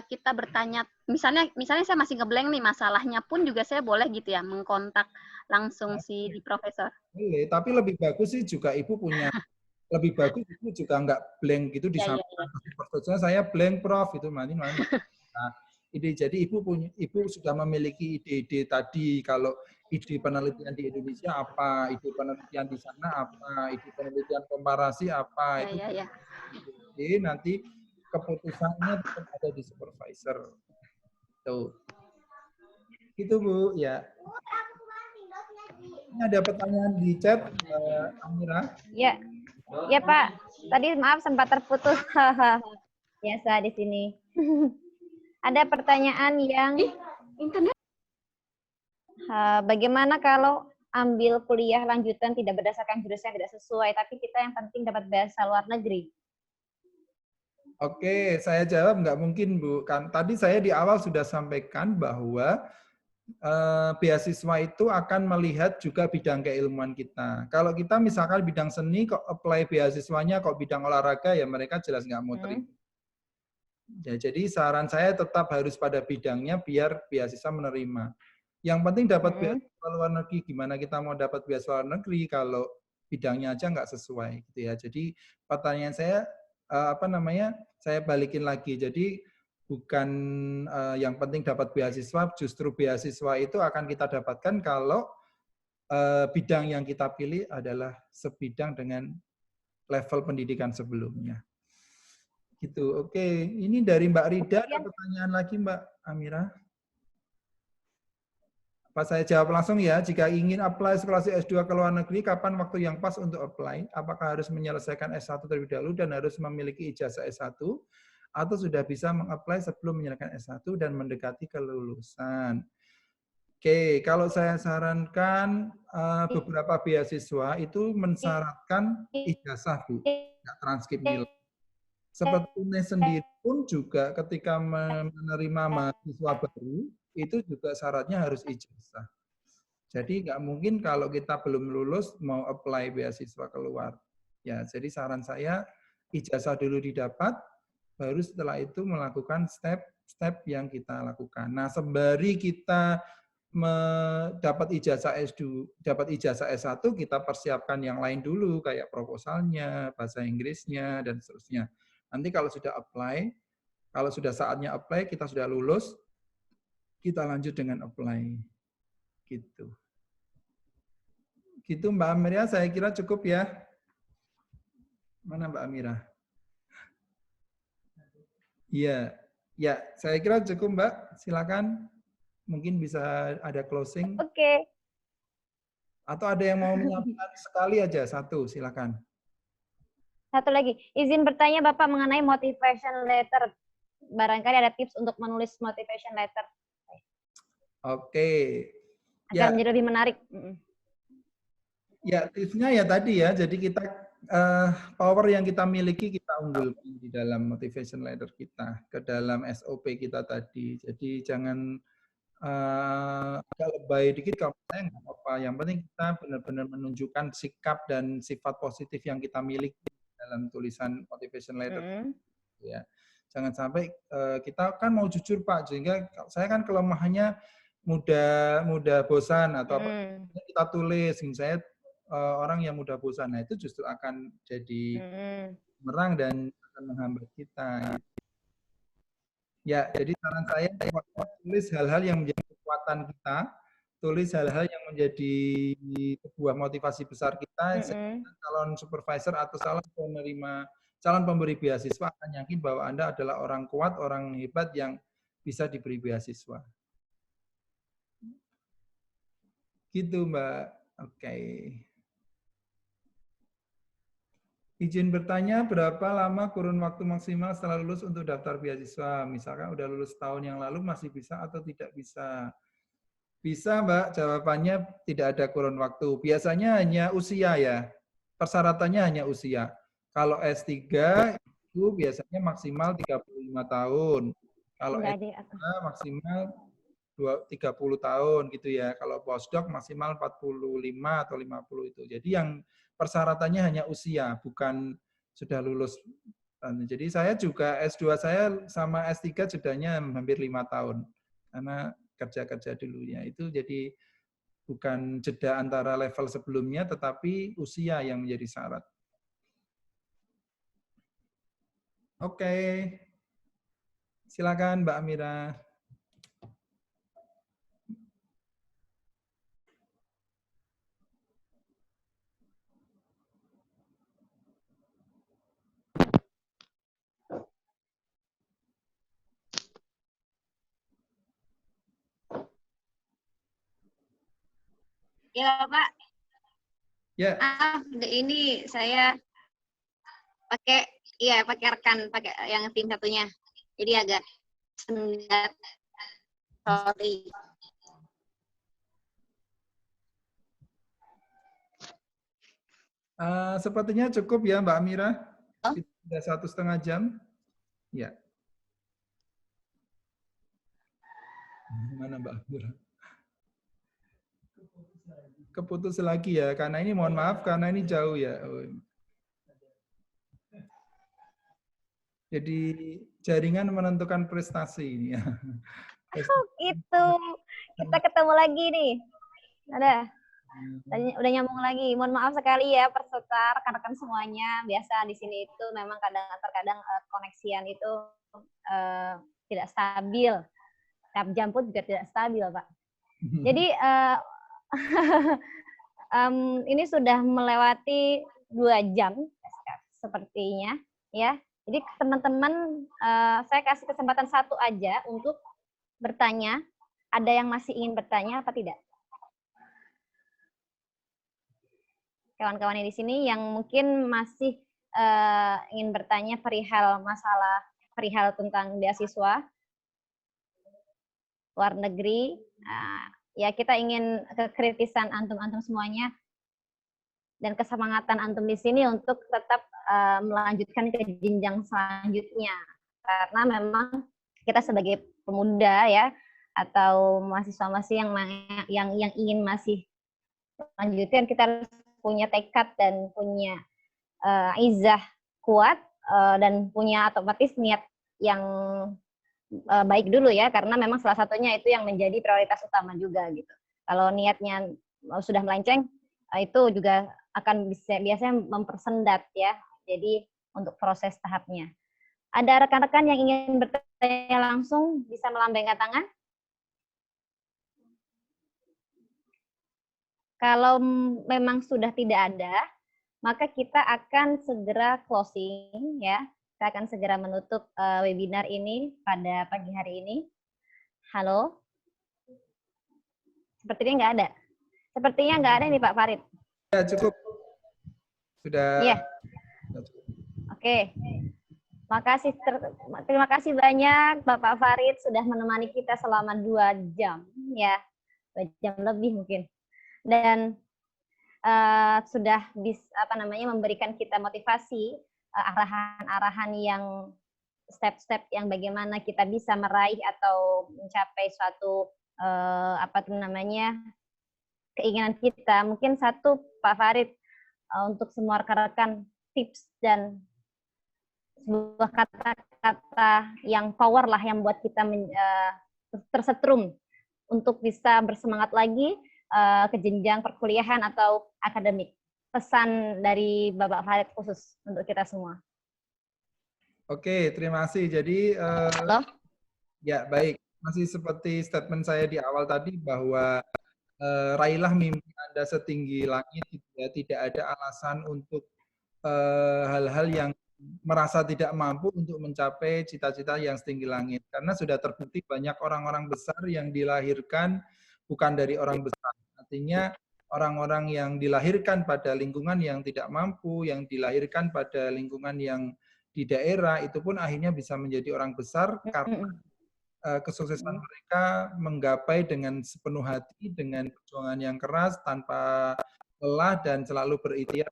kita bertanya, misalnya saya masih ngeblank nih masalahnya pun juga saya boleh gitu ya mengkontak langsung si profesor. Boleh, tapi lebih bagus sih juga Ibu punya, lebih bagus Ibu juga nggak blank gitu di samping. Saya blank Prof itu nanti. Nah, jadi Ibu sudah memiliki ide-ide tadi kalau ide penelitian di Indonesia apa, ide penelitian di sana apa, ide penelitian komparasi apa, itu ide nanti keputusannya tetap ada di supervisor. Tuh. Gitu Bu, ya. Ini ada pertanyaan di chat, Amira. Ya, ya Pak. Tadi maaf sempat terputus. Biasa di sini. Ada pertanyaan yang internet. Bagaimana kalau ambil kuliah lanjutan tidak berdasarkan jurusan yang tidak sesuai, tapi kita yang penting dapat beasiswa luar negeri? Oke, saya jawab nggak mungkin, Bu. Kan tadi saya di awal sudah sampaikan bahwa beasiswa itu akan melihat juga bidang keilmuan kita. Kalau kita misalkan bidang seni, kok apply beasiswanya, kok bidang olahraga, ya mereka jelas nggak mau terima. Ya, jadi saran saya tetap harus pada bidangnya biar beasiswa menerima. Yang penting dapat beasiswa luar negeri. Gimana kita mau dapat beasiswa luar negeri kalau bidangnya aja nggak sesuai, gitu ya. Jadi pertanyaan saya saya balikin lagi. Jadi bukan yang penting dapat beasiswa, justru beasiswa itu akan kita dapatkan kalau bidang yang kita pilih adalah sebidang dengan level pendidikan sebelumnya. Gitu. Oke, ini dari Mbak Rida, ada pertanyaan lagi Mbak Amira? Apa saya jawab langsung ya, jika ingin apply sekolah S2 ke luar negeri, kapan waktu yang pas untuk apply? Apakah harus menyelesaikan S1 terlebih dahulu dan harus memiliki ijazah S1? Atau sudah bisa mengapply sebelum menyelesaikan S1 dan mendekati kelulusan? Oke, kalau saya sarankan beberapa beasiswa itu mensyaratkan ijazah, Bu, nggak transkrip nilai. Seperti UNES sendiri pun juga ketika menerima mahasiswa baru, itu juga syaratnya harus ijazah. Jadi nggak mungkin kalau kita belum lulus mau apply beasiswa keluar. Ya, jadi saran saya ijazah dulu didapat, baru setelah itu melakukan step-step yang kita lakukan. Nah, sembari kita dapat ijazah S2, dapat ijazah S1, kita persiapkan yang lain dulu, kayak proposalnya, bahasa Inggrisnya, dan seterusnya. Nanti kalau sudah apply, kalau sudah saatnya apply, kita sudah lulus, kita lanjut dengan apply. Gitu. Gitu Mbak Amira, saya kira cukup ya. Mana Mbak Amira? Iya, ya, saya kira cukup Mbak. Silakan. Mungkin bisa ada closing. Oke. Atau ada yang mau menyampaikan sekali aja, satu, silakan. Satu lagi, izin bertanya Bapak mengenai motivation letter. Barangkali ada tips untuk menulis motivation letter. Oke. Agar menjadi lebih menarik. Ya, tipsnya ya tadi ya. Jadi kita power yang kita miliki kita unggulkan di dalam motivation letter kita, ke dalam SOP kita tadi. Jadi jangan agak lebay dikit kalau saya nggak apa-apa. Yang penting kita benar-benar menunjukkan sikap dan sifat positif yang kita miliki dalam tulisan motivation letter. Ya, jangan sampai kita kan mau jujur Pak, sehingga saya kan kelemahannya mudah bosan atau apa kita tulis, saya orang yang mudah bosan. Nah, itu justru akan jadi merang dan akan menghambat kita. Ya, jadi saran saya tulis hal-hal yang menjadi kekuatan kita, tulis hal-hal yang menjadi sebuah motivasi besar kita. Calon supervisor atau calon pemberi beasiswa akan yakin bahwa Anda adalah orang kuat, orang hebat yang bisa diberi beasiswa. Gitu Mbak. Oke. Izin bertanya, berapa lama kurun waktu maksimal setelah lulus untuk daftar beasiswa? Misalkan udah lulus tahun yang lalu, masih bisa atau tidak bisa? Bisa, Mbak. Jawabannya tidak ada kurun waktu. Biasanya hanya usia ya. Persyaratannya hanya usia. Kalau S3 itu biasanya maksimal 35 tahun. Kalau S2 maksimal 30 tahun gitu ya. Kalau postdoc maksimal 45 atau 50 itu. Jadi yang persyaratannya hanya usia, bukan sudah lulus. Jadi saya juga S2 saya sama S3 jedanya hampir 5 tahun. Karena kerja-kerja dulunya itu jadi bukan jeda antara level sebelumnya, tetapi usia yang menjadi syarat. Oke. Silakan Mbak Amira. Ya, Pak. Ya. Ini saya pakai rekan, pakai yang tim satunya. Jadi agak sendat. Sorry. Sepertinya cukup ya Mbak Amira. Sudah 1,5 jam. Ya. Mana Mbak Amira? Keputus lagi ya, karena ini mohon maaf, karena ini jauh ya. Jadi jaringan menentukan prestasi ini ya. Itu kita ketemu lagi nih. Udah nyambung lagi. Mohon maaf sekali ya peserta rekan-rekan semuanya. Biasa di sini itu memang terkadang koneksian itu tidak stabil. Tiap jam pun juga tidak stabil, Pak. Jadi ini sudah melewati 2 jam sepertinya ya. Jadi teman-teman saya kasih kesempatan 1 aja untuk bertanya. Ada yang masih ingin bertanya apa tidak? Kawan-kawan di sini yang mungkin masih ingin bertanya perihal tentang beasiswa luar negeri. Ya kita ingin kekritisan antum-antum semuanya dan kesemangatan antum di sini untuk tetap melanjutkan ke jenjang selanjutnya, karena memang kita sebagai pemuda ya atau mahasiswa-mahasiswa yang ingin masih lanjutkan, kita harus punya tekad dan punya izah kuat dan punya otomatis niat yang baik dulu ya, karena memang salah satunya itu yang menjadi prioritas utama juga gitu. Kalau niatnya sudah melenceng, itu juga akan biasanya mempersendat ya. Jadi untuk proses tahapnya. Ada rekan-rekan yang ingin bertanya langsung, bisa melambaikan tangan. Kalau memang sudah tidak ada, maka kita akan segera closing ya. Kita akan segera menutup webinar ini pada pagi hari ini. Halo? Sepertinya nggak ada. Sepertinya nggak ada nih Pak Farid. Ya, cukup. Sudah. Iya. Oke. Terima kasih banyak Bapak Farid sudah menemani kita selama 2 jam. Ya, 2 jam lebih mungkin. Dan sudah memberikan kita motivasi, arahan-arahan yang step-step yang bagaimana kita bisa meraih atau mencapai suatu keinginan kita. Mungkin satu Pak Farid untuk semua rekan-rekan tips dan sebuah kata-kata yang power lah yang buat kita tersetrum untuk bisa bersemangat lagi ke jenjang perkuliahan atau akademik. Pesan dari Bapak Farid khusus untuk kita semua. Oke, terima kasih. Jadi, ya baik. Masih seperti statement saya di awal tadi bahwa raihlah mimpi Anda setinggi langit. Ya, tidak ada alasan untuk hal-hal yang merasa tidak mampu untuk mencapai cita-cita yang setinggi langit. Karena sudah terbukti banyak orang-orang besar yang dilahirkan bukan dari orang besar. Artinya orang-orang yang dilahirkan pada lingkungan yang tidak mampu, yang dilahirkan pada lingkungan yang di daerah, itu pun akhirnya bisa menjadi orang besar karena kesuksesan mereka menggapai dengan sepenuh hati, dengan perjuangan yang keras, tanpa lelah dan selalu berikhtiar.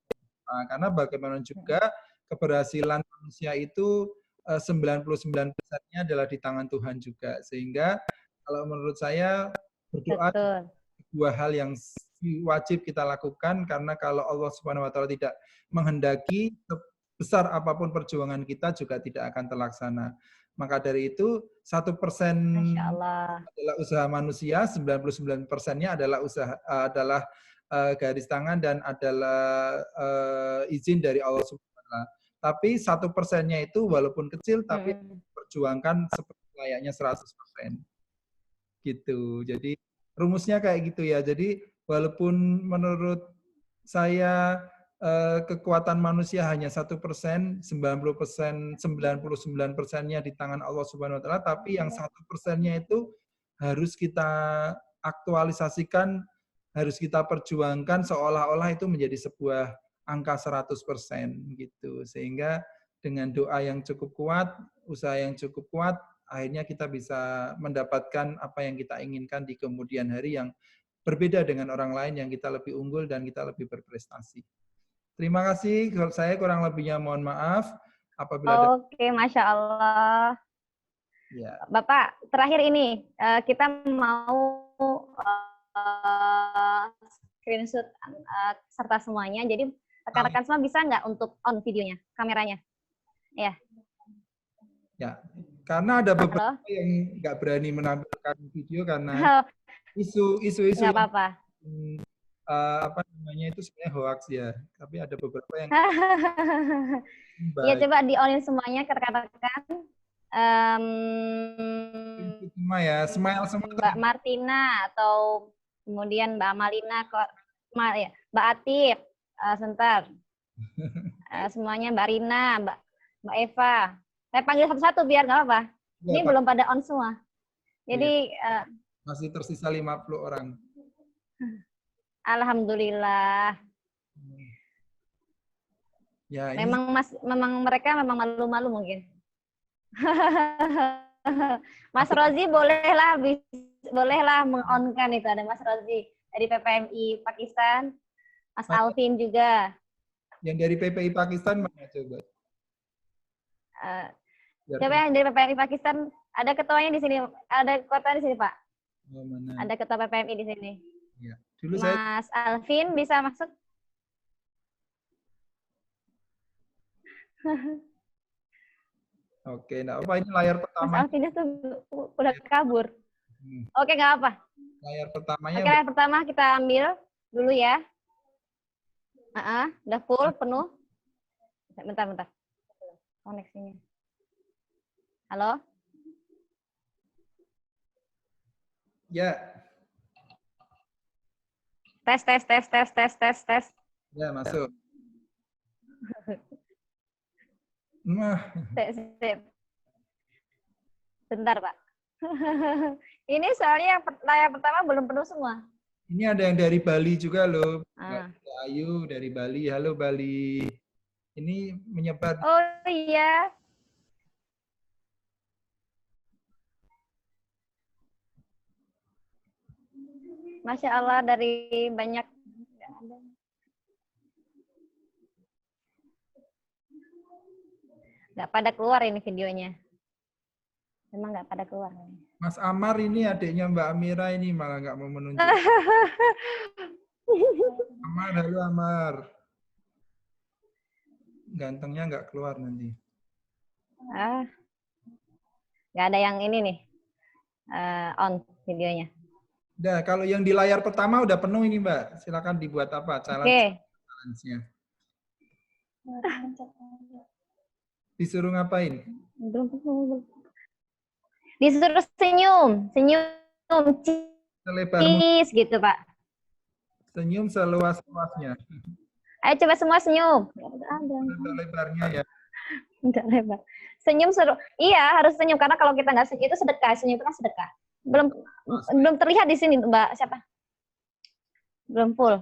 Karena bagaimana juga keberhasilan manusia itu 99%-nya adalah di tangan Tuhan juga. Sehingga kalau menurut saya berdoa dua hal yang wajib kita lakukan, karena kalau Allah Subhanahu wa taala tidak menghendaki, besar apapun perjuangan kita juga tidak akan terlaksana. Maka dari itu 1% adalah usaha manusia, 99%-nya adalah garis tangan dan adalah izin dari Allah Subhanahu wa taala. Tapi 1%-nya itu walaupun kecil tapi perjuangkan seperti layaknya 100%. Gitu. Jadi rumusnya kayak gitu ya. Jadi walaupun menurut saya kekuatan manusia hanya 1%, 99%-nya di tangan Allah Subhanahu wa taala, tapi yang 1%-nya itu harus kita aktualisasikan, harus kita perjuangkan seolah-olah itu menjadi sebuah angka 100% gitu. Sehingga dengan doa yang cukup kuat, usaha yang cukup kuat, akhirnya kita bisa mendapatkan apa yang kita inginkan di kemudian hari yang berbeda dengan orang lain yang kita lebih unggul dan kita lebih berprestasi. Terima kasih. Saya kurang lebihnya mohon maaf. Apabila Oke, Masya Allah. Ya. Bapak, terakhir ini kita mau screenshot serta semuanya. Jadi rekan-rekan semua bisa nggak untuk on videonya, kameranya? Ya. Ya, karena ada beberapa yang nggak berani menampilkan video karena isu-isu nggak apa-apa. Apa namanya itu sebenarnya hoax ya, tapi ada beberapa yang ya coba di-onin semuanya ke rekan-rekan. Semua ya, smile semua. Mbak Martina atau kemudian Mbak Amalina, Mbak Atif, sebentar. Semuanya Mbak Rina, Mbak Eva. Saya panggil satu-satu biar nggak apa-apa. Ya, ini Pak. Belum pada on semua. Jadi masih tersisa 50 orang. Alhamdulillah. Ya, ini... memang mereka memang malu-malu mungkin. Mas Rozi bolehlah meng-on-kan itu, ada Mas Rozi dari PPMI Pakistan, Mas Alvin juga. Yang dari PPI Pakistan mana coba? Coba yang dari PPMI Pakistan, ada ketuanya di sini, ada kota di sini Pak. Oh, mana? Ada ketua PPMI di sini. Ya. Dulu Mas Alvin bisa masuk? Oke, nah apa ini layar pertama? Mas Alvin itu udah kabur. Oke, nggak apa. Layar pertamanya. Oke, layar pertama kita ambil dulu ya. Udah full, penuh. Bentar. Koneksinya. Halo? Ya. Tes. Ya, masuk. Nah. Bentar, Pak. Ini soalnya layar pertama belum penuh semua. Ini ada yang dari Bali juga loh. Ayu dari Bali. Halo Bali. Ini menyebar. Oh iya. Masya Allah, dari banyak. Nggak pada keluar ini videonya. Memang nggak pada keluar. Mas Amar ini adiknya Mbak Amira ini malah nggak mau menunjuk. Amar, halo Amar. Gantengnya nggak keluar nanti. Nggak ada yang ini nih. On videonya. Udah, kalau yang di layar pertama udah penuh ini Mbak. Silakan dibuat apa? Challenge-nya. Disuruh ngapain? Disuruh senyum. Cheese gitu Pak. Senyum seluas-luasnya. Ayo coba semua senyum. Enggak lebarnya ya. Enggak lebar. Senyum seru. Iya, harus senyum karena kalau kita nggak senyum itu sedekah. Senyum itu kan sedekah. Belum terlihat di sini Mbak siapa? Belum full.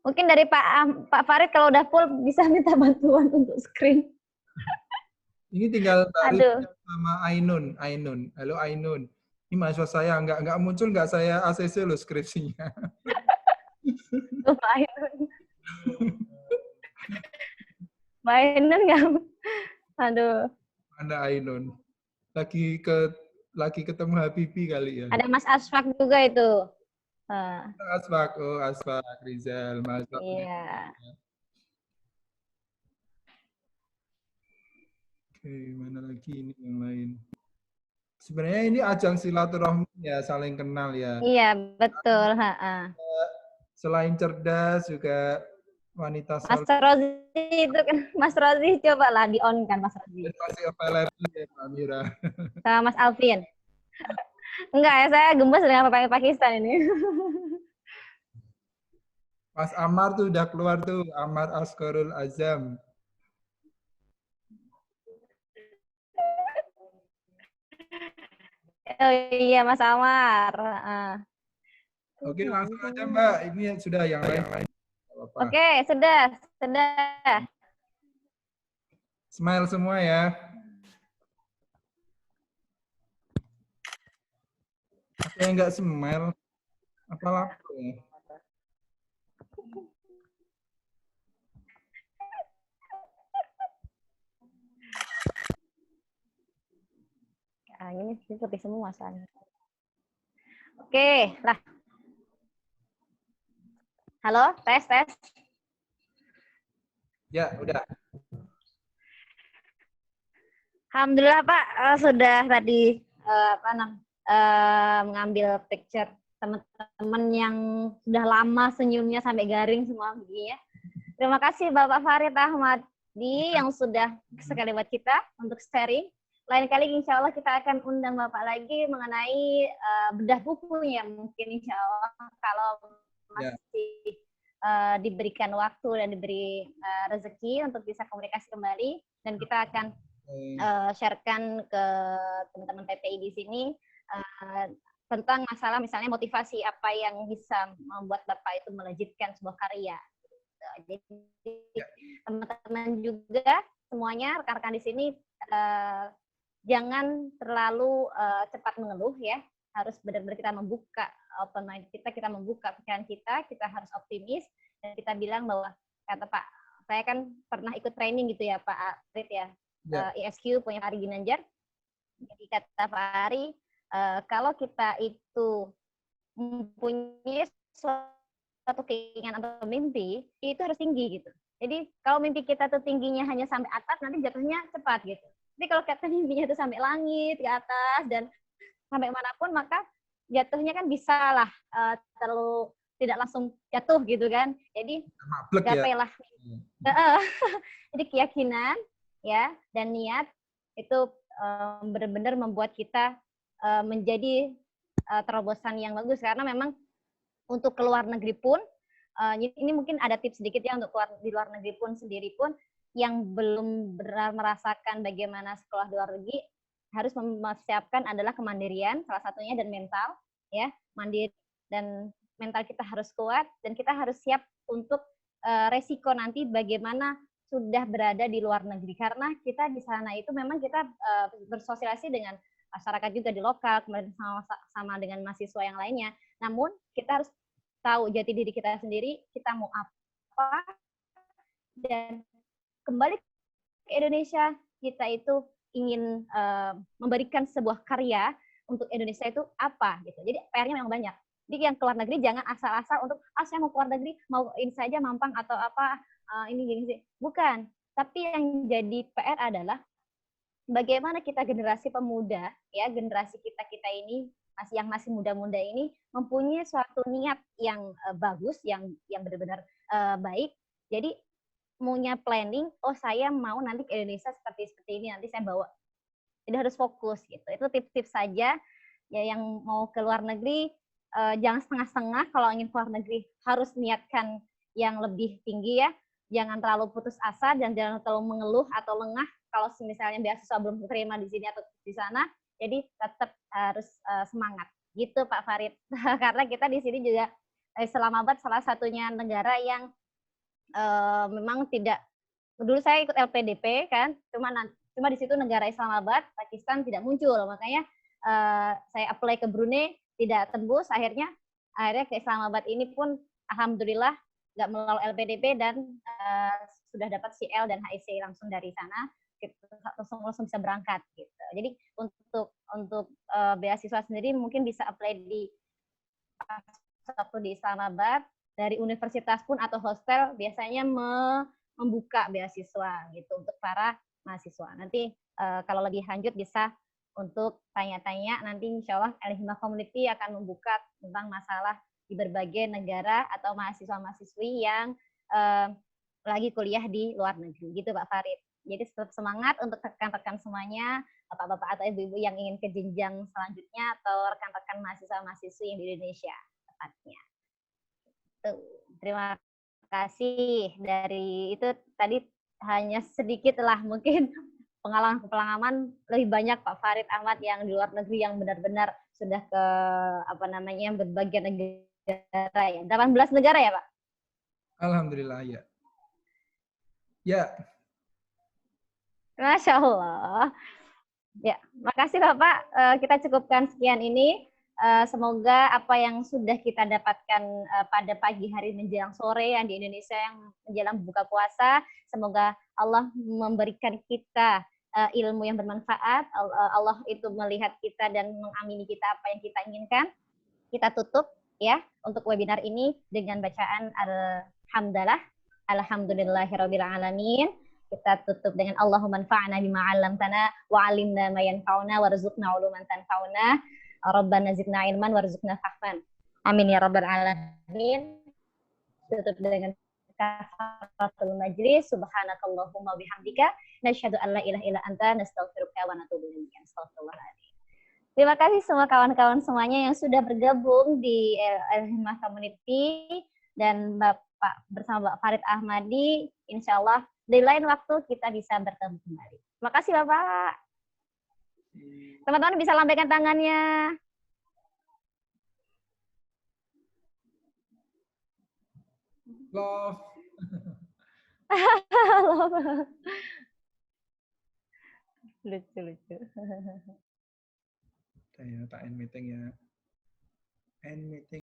Mungkin dari Pak Farid kalau udah full bisa minta bantuan untuk screen. Ini tinggal Mbak sama Ainun. Halo Ainun. Ini mahasiswa saya nggak muncul, nggak saya ACC loh skripsinya. Mainan nggak? Aduh. Mana Ainun? Lagi ketemu Habibie kali ya. Ada Mas Asfak juga itu. Asfak, Asfak Rizal, Mas. Iya. Oke, mana lagi ini yang lain? Sebenarnya ini ajang silaturahmi ya, saling kenal ya. Iya, betul. Selain cerdas juga wanita Mas Rozi itu kan, Mas Rozi coba lah di on kan Mas Rozi. Masih available ya Mbak Mira. Sama Mas Alvin. Enggak ya, saya gemes dengan pemain Pakistan ini. Mas Amar tuh udah keluar tuh, Amar Askarul Azam. Oh iya Mas Amar. Oke, langsung aja Mbak. Ini sudah yang lain. Oke, sudah. Smile semua ya. Ada yang nggak smile? Apa lapar ya? Ini seperti semua soalnya. Oke, lah. Halo, tes. Ya, udah. Alhamdulillah Pak, sudah tadi mengambil picture teman-teman yang sudah lama senyumnya sampai garing semua begini ya. Terima kasih Bapak Farid Ahmadi yang sudah sekali buat kita untuk sharing. Lain kali insya Allah kita akan undang Bapak lagi mengenai bedah bukunya mungkin insya Allah kalau masih diberikan waktu dan diberi rezeki untuk bisa komunikasi kembali, dan kita akan sharekan ke teman-teman PPI di sini tentang masalah misalnya motivasi apa yang bisa membuat Bapak itu melejitkan sebuah karya. Jadi teman-teman juga semuanya rekan-rekan di sini jangan terlalu cepat mengeluh ya, harus benar-benar kita membuka open mind kita membuka pikiran kita harus optimis, dan kita bilang bahwa kata Pak, saya kan pernah ikut training gitu ya Pak Arit ya, ISQ punya Pak Ari Ginanjar. Jadi kata Pak Ari, kalau kita itu mempunyai suatu keinginan atau mimpi, itu harus tinggi gitu. Jadi kalau mimpi kita tuh tingginya hanya sampai atas, nanti jatuhnya cepat gitu. Jadi kalau kita mimpinya itu sampai langit, ke atas, dan sampai manapun, maka jatuhnya kan bisa lah terlalu tidak langsung jatuh gitu kan. Jadi gapailah. Jadi keyakinan ya dan niat itu benar-benar membuat kita menjadi terobosan yang bagus, karena memang untuk keluar negeri pun ini mungkin ada tips sedikit ya untuk keluar di luar negeri pun sendiri pun yang belum benar merasakan bagaimana sekolah di luar negeri, harus mempersiapkan adalah kemandirian salah satunya, dan mental ya, mandiri dan mental kita harus kuat, dan kita harus siap untuk resiko nanti bagaimana sudah berada di luar negeri, karena kita di sana itu memang kita bersosialisasi dengan masyarakat juga di lokal, kemudian sama dengan mahasiswa yang lainnya. Namun kita harus tahu jati diri kita sendiri, kita mau apa, dan kembali ke Indonesia kita itu ingin memberikan sebuah karya untuk Indonesia itu apa gitu. Jadi PR-nya memang banyak. Jadi yang keluar negeri jangan asal-asal untuk saya mau keluar negeri, mau ini saja mampang atau apa ini gini. Bukan. Tapi yang jadi PR adalah bagaimana kita generasi pemuda ya, generasi kita ini masih muda-muda ini mempunyai suatu niat yang bagus, yang benar-benar baik. Jadi punya planning, saya mau nanti ke Indonesia seperti ini, nanti saya bawa. Jadi harus fokus gitu. Itu tips-tips saja ya, yang mau ke luar negeri jangan setengah-setengah. Kalau ingin ke luar negeri harus niatkan yang lebih tinggi ya. Jangan terlalu putus asa dan jangan terlalu mengeluh atau lengah kalau misalnya beasiswa belum diterima di sini atau di sana. Jadi tetap harus semangat. Gitu Pak Farid. Karena kita di sini juga Islamabad salah satunya negara yang memang tidak, dulu saya ikut LPDP kan, cuma di situ negara Islamabad, Pakistan tidak muncul, makanya saya apply ke Brunei tidak tembus, akhirnya ke Islamabad ini pun alhamdulillah nggak melalui LPDP dan sudah dapat CL dan HIC langsung dari sana, langsung bisa berangkat gitu. Jadi untuk beasiswa sendiri mungkin bisa apply di satu di Islamabad, dari universitas pun atau hostel biasanya membuka beasiswa gitu untuk para mahasiswa. Nanti kalau lebih lanjut bisa untuk tanya-tanya, nanti insya Allah Al-Himah Community akan membuka tentang masalah di berbagai negara atau mahasiswa-mahasiswi yang lagi kuliah di luar negeri, gitu Pak Farid. Jadi tetap semangat untuk rekan-rekan semuanya, bapak-bapak atau ibu-ibu yang ingin ke jenjang selanjutnya, atau rekan-rekan mahasiswa-mahasiswi yang di Indonesia tepatnya. Tuh, terima kasih. Dari itu tadi hanya sedikit lah mungkin pengalaman lebih banyak Pak Farid Ahmad yang di luar negeri yang benar-benar sudah ke berbagai negara ya. 18 negara ya Pak? Alhamdulillah ya. Ya. Masya Allah. Ya, makasih Bapak. Kita cukupkan sekian ini. Semoga apa yang sudah kita dapatkan pada pagi hari menjelang sore yang di Indonesia yang menjelang buka puasa, semoga Allah memberikan kita ilmu yang bermanfaat. Allah itu melihat kita dan mengamini kita apa yang kita inginkan. Kita tutup ya untuk webinar ini dengan bacaan Alhamdulillah, Alhamdulillahirabbil alamin. Kita tutup dengan Allahumma anfa'na bima 'allamtana wa 'allimna ma yanfa'una warzuqna 'uluman tanfa'una. Rabbana zidna ilman warzuqna fahman. Amin ya rabbal alamin. Tutup dengan kafaratul majlis. Subhanakallahumma bihamdika nasyhadu an la ilaha illa anta nastaghfiruka wa natubu ilaik. Astagfirullahaladzim. Terima kasih semua kawan-kawan semuanya yang sudah bergabung di Al-Himah Community dan Bapak bersama Bapak Farid Ahmadi. Insya Allah di lain waktu kita bisa bertemu kembali. Terima kasih Bapak. Teman-teman bisa lambaikan tangannya. Love. Lucu. Ya, tak end meeting ya. End meeting.